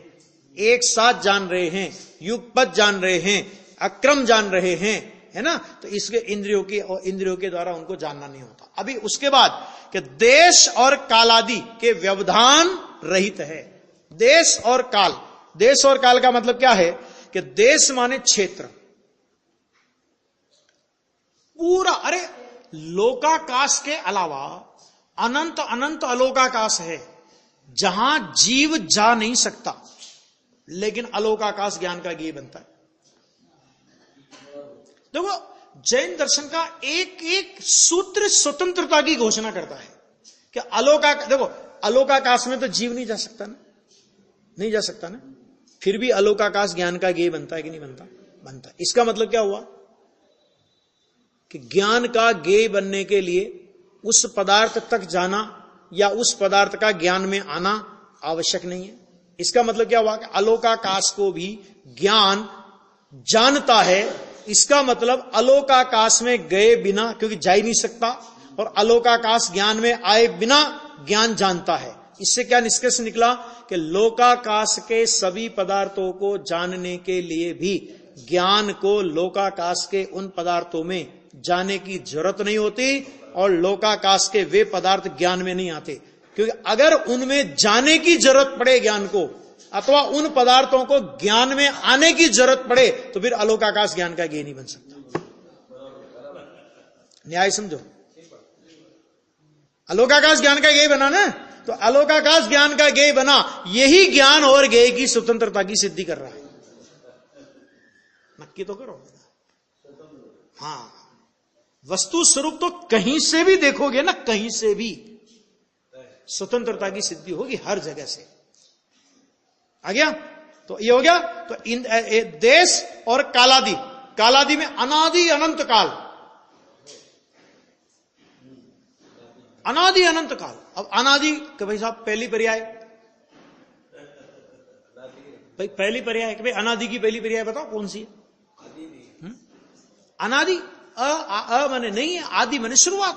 एक साथ जान रहे हैं, युगपत जान रहे हैं, अक्रम जान रहे हैं, है ना, तो इसके इंद्रियों के द्वारा उनको जानना नहीं होता। अभी उसके बाद कि देश और कालादि के व्यवधान रहित है। देश और काल, देश और काल का मतलब क्या है कि देश माने क्षेत्र पूरा, अरे लोकाकाश के अलावा अनंत अनंत अलोकाकाश है जहां जीव जा नहीं सकता, लेकिन अलोकाकाश ज्ञान का गेय बनता है। देखो जैन दर्शन का एक एक सूत्र स्वतंत्रता की घोषणा करता है कि देखो अलोकाकाश में तो जीव नहीं जा सकता ना, नहीं जा सकता ना, फिर भी अलोकाकाश ज्ञान का गेय बनता है कि नहीं बनता? बनता है। इसका मतलब क्या हुआ कि ज्ञान का गेय बनने के लिए उस पदार्थ तक जाना या उस पदार्थ का ज्ञान में आना आवश्यक नहीं है। इसका मतलब क्या हुआ कि अलोकाकाश को भी ज्ञान जानता है। इसका मतलब अलोकाकाश में गए बिना, क्योंकि जा ही नहीं सकता, और अलोकाकाश ज्ञान में आए बिना ज्ञान जानता है। इससे क्या निष्कर्ष निकला कि लोकाकाश के सभी पदार्थों को जानने के लिए भी ज्ञान को लोकाकाश के उन पदार्थों में जाने की जरूरत नहीं होती, और लोकाकाश के वे पदार्थ ज्ञान में नहीं आते, क्योंकि अगर उनमें जाने की जरूरत पड़े ज्ञान को, अथवा उन पदार्थों को ज्ञान में आने की जरूरत पड़े, तो फिर अलोकाकाश ज्ञान का गेय नहीं बन सकता। न्याय समझो, अलोकाकाश ज्ञान का गेय बना ना, तो अलोकाकाश ज्ञान का गेय बना, यही ज्ञान और गेय की स्वतंत्रता की सिद्धि कर रहा है। नक्की तो करो। हाँ, वस्तु स्वरूप तो कहीं से भी देखोगे ना, कहीं से भी स्वतंत्रता की सिद्धि होगी, हर जगह से। आ गया? तो ये हो गया। तो देश और कालादि, कालादि में अनादि अनंत काल, अनादि अनंत काल। अब अनादि कि भाई साहब पहली पर्याय, भाई पहली पर्याय कि भाई अनादि की पहली पर्याय बताओ कौन सी है? अनादि, अ माने नहीं है, आदि माने शुरुआत,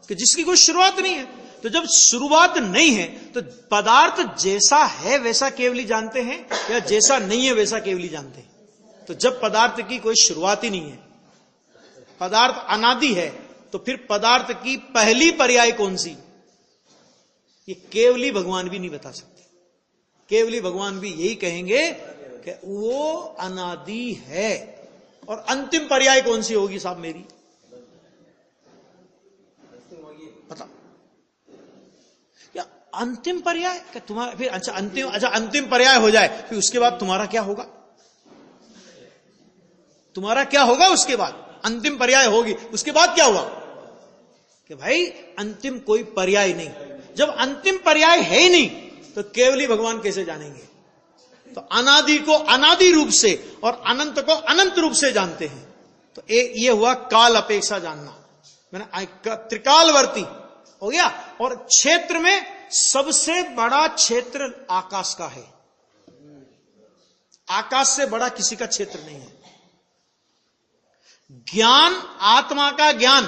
कि जिसकी कोई शुरुआत नहीं है। तो जब शुरुआत नहीं है तो पदार्थ जैसा है वैसा केवली जानते हैं, या जैसा नहीं है वैसा केवली जानते हैं? तो जब पदार्थ की कोई शुरुआत ही नहीं है, पदार्थ अनादि है, तो फिर पदार्थ की पहली पर्याय कौन सी? ये केवली भगवान भी नहीं बता सकते। केवली भगवान भी यही कहेंगे कि वो अनादि है। और अंतिम पर्याय कौन सी होगी साहब मेरी? पता या अंतिम पर्याय क्या तुम्हारा? फिर अच्छा अंतिम पर्याय हो जाए, फिर उसके बाद तुम्हारा क्या होगा? तुम्हारा क्या होगा उसके बाद? अंतिम पर्याय होगी, उसके बाद क्या हुआ? कि भाई अंतिम कोई पर्याय नहीं। जब अंतिम पर्याय है ही नहीं तो केवली भगवान कैसे जानेंगे? तो अनादि को अनादि रूप से और अनंत को अनंत रूप से जानते हैं। तो ये हुआ काल अपेक्षा जानना, मैंने त्रिकालवर्ती हो गया। और क्षेत्र में सबसे बड़ा क्षेत्र आकाश का है, आकाश से बड़ा किसी का क्षेत्र नहीं है। ज्ञान, आत्मा का ज्ञान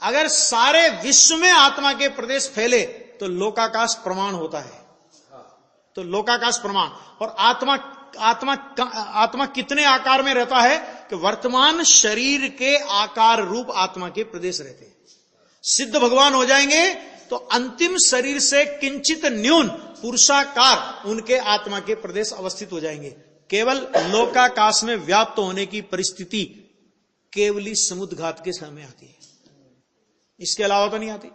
अगर सारे विश्व में आत्मा के प्रदेश फैले तो लोकाकाश प्रमाण होता है। तो लोकाकाश प्रमाण। और आत्मा कितने आकार में रहता है? कि वर्तमान शरीर के आकार रूप आत्मा के प्रदेश रहते हैं। सिद्ध भगवान हो जाएंगे तो अंतिम शरीर से किंचित न्यून पुरुषाकार उनके आत्मा के प्रदेश अवस्थित हो जाएंगे। केवल लोकाकाश में व्याप्त होने की परिस्थिति केवली समुद्घात के समय आती है, इसके अलावा तो नहीं आती।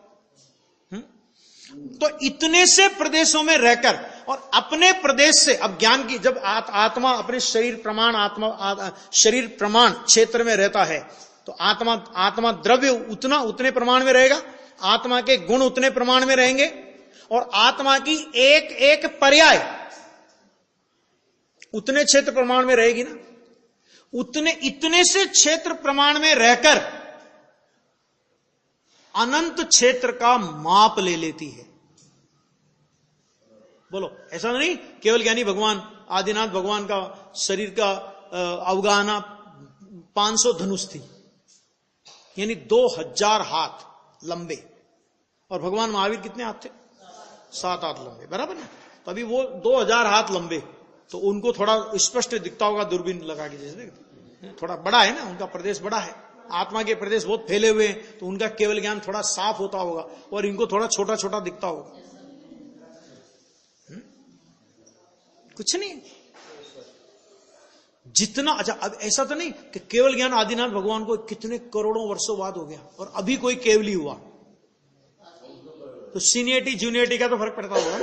तो इतने से प्रदेशों में रहकर और अपने प्रदेश से, अब ज्ञान की जब आत्मा अपने शरीर प्रमाण क्षेत्र में रहता है तो आत्मा द्रव्य उतने प्रमाण में रहेगा, आत्मा के गुण उतने प्रमाण में रहेंगे, और आत्मा की एक एक पर्याय उतने क्षेत्र प्रमाण में रहेगी ना। इतने से क्षेत्र प्रमाण में रहकर अनंत क्षेत्र का माप ले लेती है। बोलो, ऐसा नहीं? केवल ज्ञानी भगवान आदिनाथ भगवान का शरीर का अवगाहना 500 धनुष थी, यानी 2000 हाथ लंबे, और भगवान महावीर कितने हाथ थे? 7-8 लंबे, बराबर ना? तो अभी वो 2000 हाथ लंबे, तो उनको थोड़ा स्पष्ट दिखता होगा दूरबीन लगा के, जैसे थोड़ा बड़ा है ना, उनका प्रदेश बड़ा है। आत्मा के प्रदेश बहुत फैले हुए हैं, तो उनका केवल ज्ञान थोड़ा साफ होता होगा और इनको थोड़ा छोटा छोटा दिखता होगा। कुछ नहीं जितना। अच्छा, अब ऐसा तो नहीं कि केवल ज्ञान आदिनाथ भगवान को कितने करोड़ों वर्षों बाद हो गया और अभी कोई केवली हुआ, तो सीनियरिटी जूनियरिटी का तो फर्क पड़ता होगा?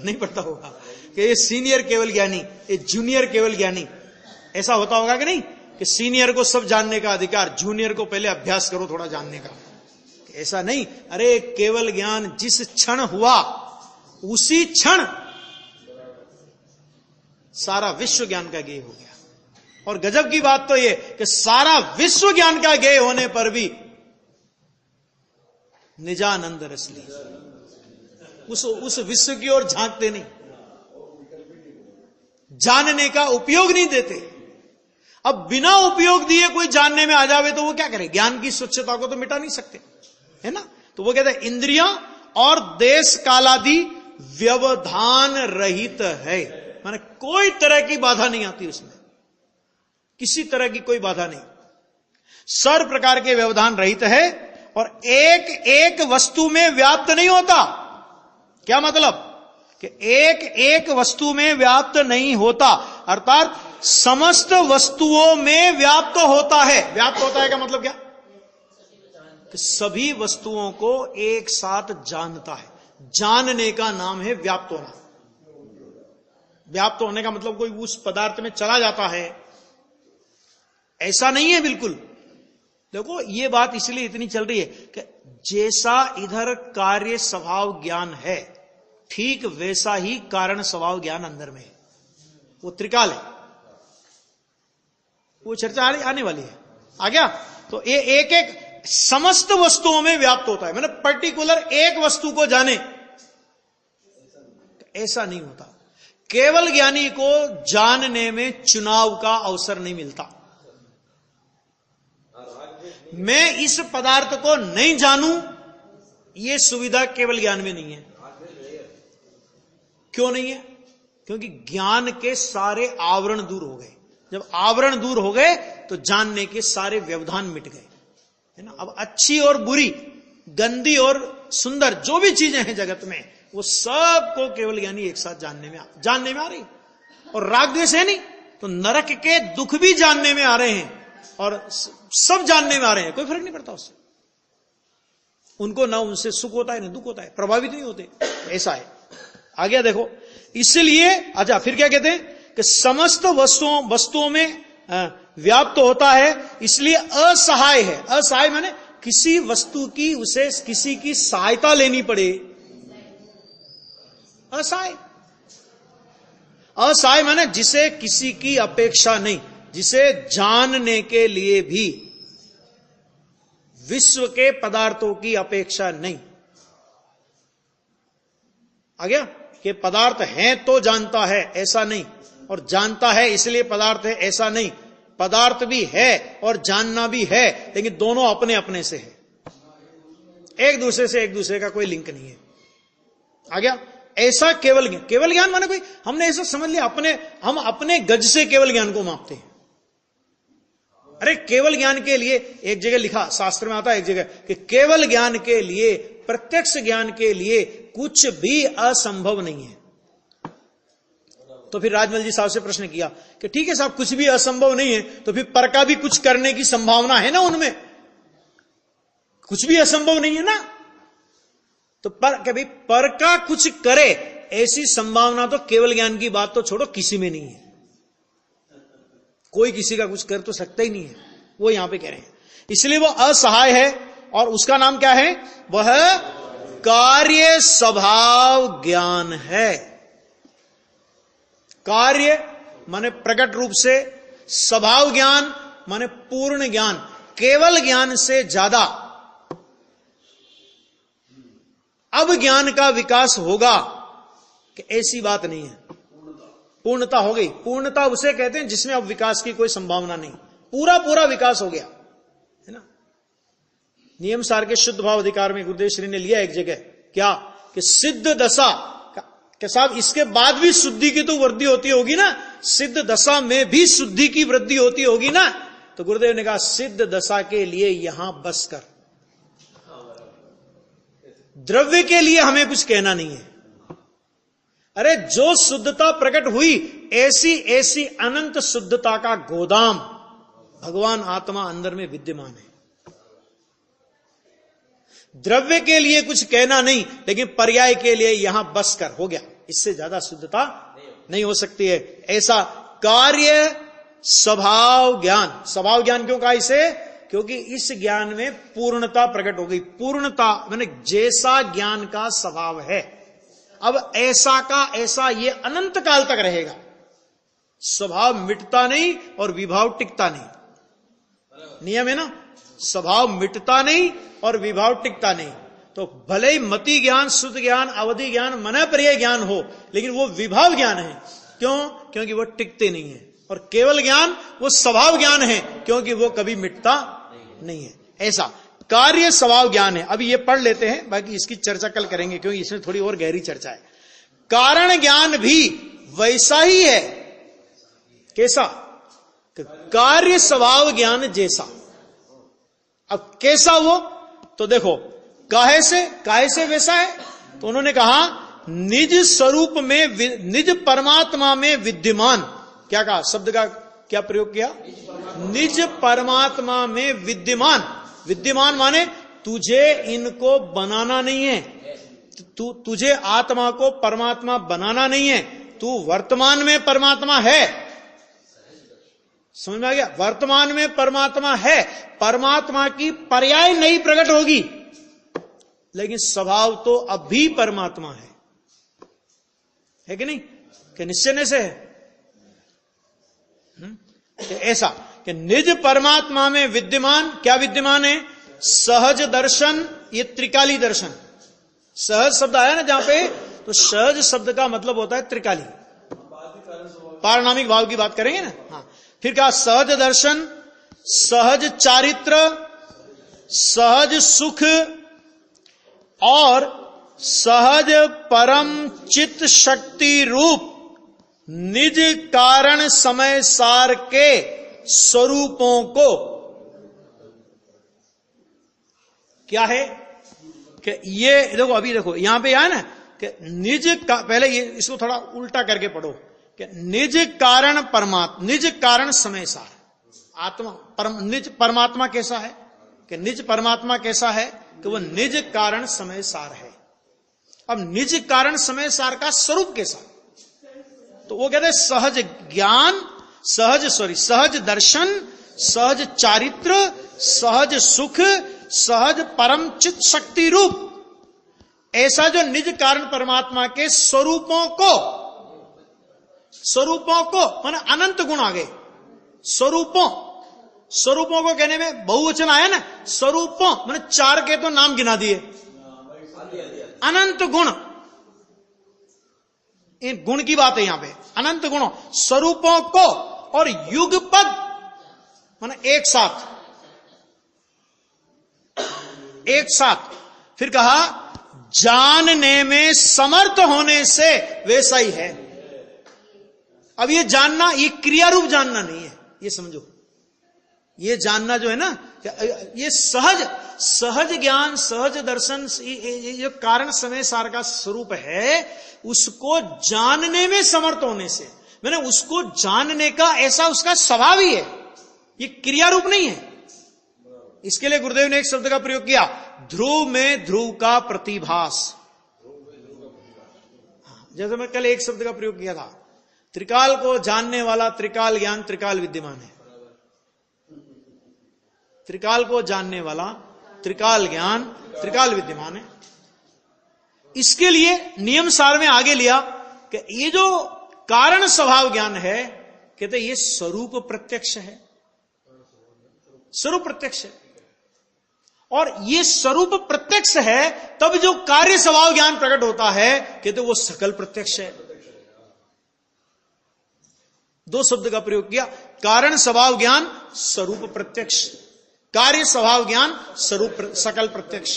नहीं पड़ता होगा कि ये सीनियर केवल ज्ञानी, ये जूनियर केवल ज्ञानी, ऐसा होता होगा कि नहीं कि सीनियर को सब जानने का अधिकार, जूनियर को पहले अभ्यास करो थोड़ा जानने का। ऐसा नहीं, अरे केवल ज्ञान जिस क्षण हुआ उसी क्षण सारा विश्व ज्ञान का ज्ञेय हो गया। और गजब की बात तो ये कि सारा विश्व ज्ञान का ज्ञेय होने पर भी निजानंद रस ली, उस विश्व की ओर झांकते नहीं, जानने का उपयोग नहीं देते। अब बिना उपयोग दिए कोई जानने में आ जावे तो वो क्या करे? ज्ञान की स्वच्छता को तो मिटा नहीं सकते, है ना? तो वो कहते हैं इंद्रियां और देश कालादि व्यवधान रहित है, माने कोई तरह की बाधा नहीं आती उसमें, किसी तरह की कोई बाधा नहीं, सर्व प्रकार के व्यवधान रहित है और एक एक वस्तु में व्याप्त नहीं होता। क्या मतलब? कि एक एक वस्तु में व्याप्त नहीं होता, अर्थात समस्त वस्तुओं में व्याप्त होता है। व्याप्त होता है का मतलब क्या? कि सभी वस्तुओं को एक साथ जानता है। जानने का नाम है व्याप्त होना। व्याप्त होने का मतलब कोई उस पदार्थ में चला जाता है, ऐसा नहीं है बिल्कुल। देखो ये बात इसलिए इतनी चल रही है कि जैसा इधर कार्य स्वभाव ज्ञान है, ठीक वैसा ही कारण स्वभाव ज्ञान अंदर में है। वो त्रिकाल है, वो चर्चा आने वाली है। आ गया? तो ये एक एक समस्त वस्तुओं में व्याप्त होता है, मतलब पर्टिकुलर एक वस्तु को जाने, ऐसा नहीं होता। केवल ज्ञानी को जानने में चुनाव का अवसर नहीं मिलता। मैं इस पदार्थ को नहीं जानूं, यह सुविधा केवल ज्ञान में नहीं है। क्यों नहीं है? क्योंकि ज्ञान के सारे आवरण दूर हो गए। जब आवरण दूर हो गए तो जानने के सारे व्यवधान मिट गए, है ना? अब अच्छी और बुरी, गंदी और सुंदर जो भी चीजें हैं जगत में, वो सबको केवल ज्ञानी एक साथ जानने में आ रही। और राग द्वेष है नहीं तो नरक के दुख भी जानने में आ रहे हैं और सब जानने में आ रहे हैं, कोई फर्क नहीं पड़ता उससे। उनको ना उनसे सुख होता है ना दुख होता है, प्रभावित नहीं होते, ऐसा है। आ गया देखो, इसलिए अच्छा फिर क्या कहते हैं कि समस्त वस्तुओं में व्याप्त होता है, इसलिए असहाय है। असहाय माने किसी वस्तु की उसे किसी की सहायता लेनी पड़े, असहाय। असहाय माने जिसे किसी की अपेक्षा नहीं, जिसे जानने के लिए भी विश्व के पदार्थों की अपेक्षा नहीं। आ गया? कि पदार्थ हैं तो जानता है, ऐसा नहीं, और जानता है इसलिए पदार्थ है, ऐसा नहीं। पदार्थ भी है और जानना भी है, लेकिन दोनों अपने अपने से है, एक दूसरे का कोई लिंक नहीं है। आ गया? ऐसा केवल ज्ञान। केवल ज्ञान माने कोई हमने ऐसा समझ लिया हम अपने गज से केवल ज्ञान को मापते हैं। अरे केवल ज्ञान के लिए एक जगह लिखा, शास्त्र में आता है एक जगह कि केवल ज्ञान के लिए, प्रत्यक्ष ज्ञान के लिए कुछ भी असंभव नहीं है। तो फिर राजमल जी साहब से प्रश्न किया कि ठीक है साहब, कुछ भी असंभव नहीं है तो फिर पर का भी कुछ करने की संभावना है ना, उनमें कुछ भी असंभव नहीं है ना। तो पर कभी पर का कुछ करे ऐसी संभावना तो केवल ज्ञान की बात तो छोड़ो, किसी में नहीं है। कोई किसी का कुछ कर तो सकता ही नहीं है, वो यहां पे कह रहे हैं। इसलिए वो असहाय है और उसका नाम क्या है? वह कार्य स्वभाव ज्ञान है। कार्य माने प्रकट रूप से, स्वभाव ज्ञान माने पूर्ण ज्ञान। केवल ज्ञान से ज्यादा अब ज्ञान का विकास होगा कि ऐसी बात नहीं है। पूर्णता हो गई। पूर्णता उसे कहते हैं जिसमें अब विकास की कोई संभावना नहीं, पूरा विकास हो गया, है ना। नियम सार के शुद्ध भाव अधिकार में गुरुदेव श्री ने लिया एक जगह, क्या कि सिद्ध दशा के साथ इसके बाद भी शुद्धि की तो वृद्धि होती होगी ना, सिद्ध दशा में भी शुद्धि की वृद्धि होती होगी ना, तो गुरुदेव ने कहा सिद्ध दशा के लिए यहां बस कर, द्रव्य के लिए हमें कुछ कहना नहीं है। अरे जो शुद्धता प्रकट हुई, ऐसी ऐसी अनंत शुद्धता का गोदाम भगवान आत्मा अंदर में विद्यमान है। द्रव्य के लिए कुछ कहना नहीं, लेकिन पर्याय के लिए यहां बस कर, हो गया। इससे ज्यादा शुद्धता नहीं हो सकती है। ऐसा कार्य स्वभाव ज्ञान, स्वभाव ज्ञान क्यों कहा इसे? क्योंकि इस ज्ञान में पूर्णता प्रकट हो गई। पूर्णता माने जैसा ज्ञान का स्वभाव है, अब ऐसा का ऐसा ये अनंत काल तक रहेगा। स्वभाव मिटता नहीं और विभाव टिकता नहीं। नियम है ना, स्वभाव मिटता नहीं और विभाव टिकता नहीं। तो भले ही मति ज्ञान, शुद्ध ज्ञान, अवधि ज्ञान, मन पर्याय ज्ञान हो, लेकिन वो विभाव ज्ञान है। क्यों? क्योंकि वो टिकते नहीं है। और केवल ज्ञान वो स्वभाव ज्ञान है, क्योंकि वो कभी मिटता नहीं है। ऐसा कार्य स्वभाव ज्ञान है। अभी ये पढ़ लेते हैं, बाकी इसकी चर्चा कल करेंगे, क्योंकि इसमें थोड़ी और गहरी चर्चा है। कारण ज्ञान भी वैसा ही है। कैसा? कार्य स्वभाव ज्ञान जैसा। अब कैसा वो? तो देखो, काहे से वैसा है? तो उन्होंने कहा निज स्वरूप में, निज परमात्मा में विद्यमान। क्या कहा? शब्द का क्या प्रयोग किया? निज परमात्मा में विद्यमान। विद्यमान माने तुझे इनको बनाना नहीं है, तुझे आत्मा को परमात्मा बनाना नहीं है, तू वर्तमान में परमात्मा है। समझ में आ गया? वर्तमान में परमात्मा है। परमात्मा की पर्याय नहीं प्रकट होगी, लेकिन स्वभाव तो अब भी परमात्मा है कि नहीं? कि निश्चय से है। ऐसा कि निज परमात्मा में विद्यमान। क्या विद्यमान है? सहज दर्शन। ये त्रिकाली दर्शन। सहज शब्द आया ना जहां पे, तो सहज शब्द का मतलब होता है त्रिकाली। पारनामिक भाव की बात करेंगे ना। हाँ, फिर कहा सहज दर्शन, सहज चारित्र, सहज सुख और सहज परम चित्त शक्ति रूप निज कारण समय सार के स्वरूपों को। क्या है? कि ये देखो, अभी देखो यहां पे आया ना कि निज का, पहले ये इसको थोड़ा उल्टा करके पढ़ो कि निज कारण परमात्मा, निज कारण समय सार। आत्मा निज परमात्मा कैसा है? कि निज परमात्मा कैसा है? कि वो निज कारण समय सार है। अब निज कारण समय सार का स्वरूप कैसा? तो वो कहते हैं सहज ज्ञान, सहज दर्शन, सहज चारित्र, सहज सुख, सहज परम चित्त शक्ति रूप। ऐसा जो निज कारण परमात्मा के स्वरूपों को माने अनंत गुण आ गए। स्वरूपों को कहने में बहुवचन आया ना। स्वरूपों माने चार के तो नाम गिना दिए। अनंत गुण, इन गुण की बात है यहां पे। अनंत गुणों, स्वरूपों को और युगपद माने एक साथ। फिर कहा जानने में समर्थ होने से वैसा ही है। अब ये जानना, ये क्रिया रूप जानना नहीं है, ये समझो। ये जानना जो है ना, ये सहज ज्ञान, सहज दर्शन, ये जो कारण समय सार का स्वरूप है, उसको जानने में समर्थ होने से, मैंने उसको जानने का ऐसा उसका स्वभाव ही है, ये क्रिया रूप नहीं है। इसके लिए गुरुदेव ने एक शब्द का प्रयोग किया, ध्रुव में ध्रुव का प्रतिभास। जैसे मैं कल एक शब्द का प्रयोग किया था, त्रिकाल को जानने वाला त्रिकाल ज्ञान त्रिकाल विद्यमान है। त्रिकाल को जानने वाला त्रिकाल ज्ञान त्रिकाल विद्यमान है। इसके लिए नियम सार में आगे लिया कि ये जो कारण स्वभाव ज्ञान है, कहते ये स्वरूप प्रत्यक्ष है, स्वरूप प्रत्यक्ष है। और ये स्वरूप प्रत्यक्ष है, तब जो कार्य स्वभाव ज्ञान प्रकट होता है, कहते वो सकल प्रत्यक्ष है। दो शब्द का प्रयोग किया, कारण स्वभाव ज्ञान स्वरूप प्रत्यक्ष, कार्य स्वभाव ज्ञान स्वरूप सकल प्रत्यक्ष।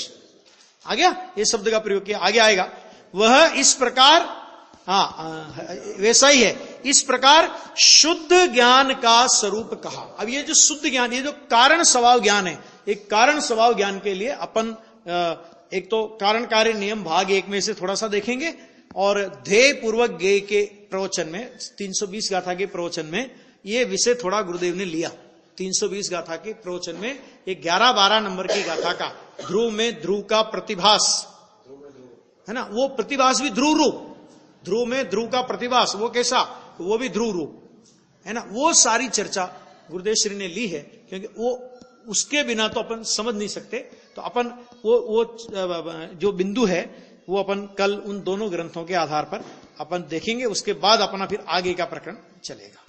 आ गया? ये शब्द का प्रयोग किया, आगे आएगा। वह इस प्रकार, वैसा ही है। इस प्रकार शुद्ध ज्ञान का स्वरूप कहा। अब ये जो शुद्ध ज्ञान, ये जो कारण स्वभाव ज्ञान है, एक कारण स्वभाव ज्ञान के लिए अपन एक तो कारण कार्य नियम भाग 1 में से थोड़ा सा देखेंगे, और ध्येय पूर्वक ज्ञेय के प्रवचन में 320 गाथा के प्रवचन में ये विषय थोड़ा गुरुदेव ने लिया। 320 गाथा के प्रवचन में एक 11-12 नंबर की गाथा का ध्रुव में ध्रुव का प्रतिभास है ना, वो प्रतिभास भी ध्रुव रूप, ध्रुव में ध्रुव का प्रतिभास वो कैसा, वो भी ध्रुव रूप है ना। वो सारी चर्चा गुरुदेव श्री ने ली है, क्योंकि वो उसके बिना तो अपन समझ नहीं सकते। तो अपन वो जो बिंदु है वो अपन कल उन दोनों ग्रंथों के आधार पर अपन देखेंगे, उसके बाद अपना फिर आगे का प्रकरण चलेगा।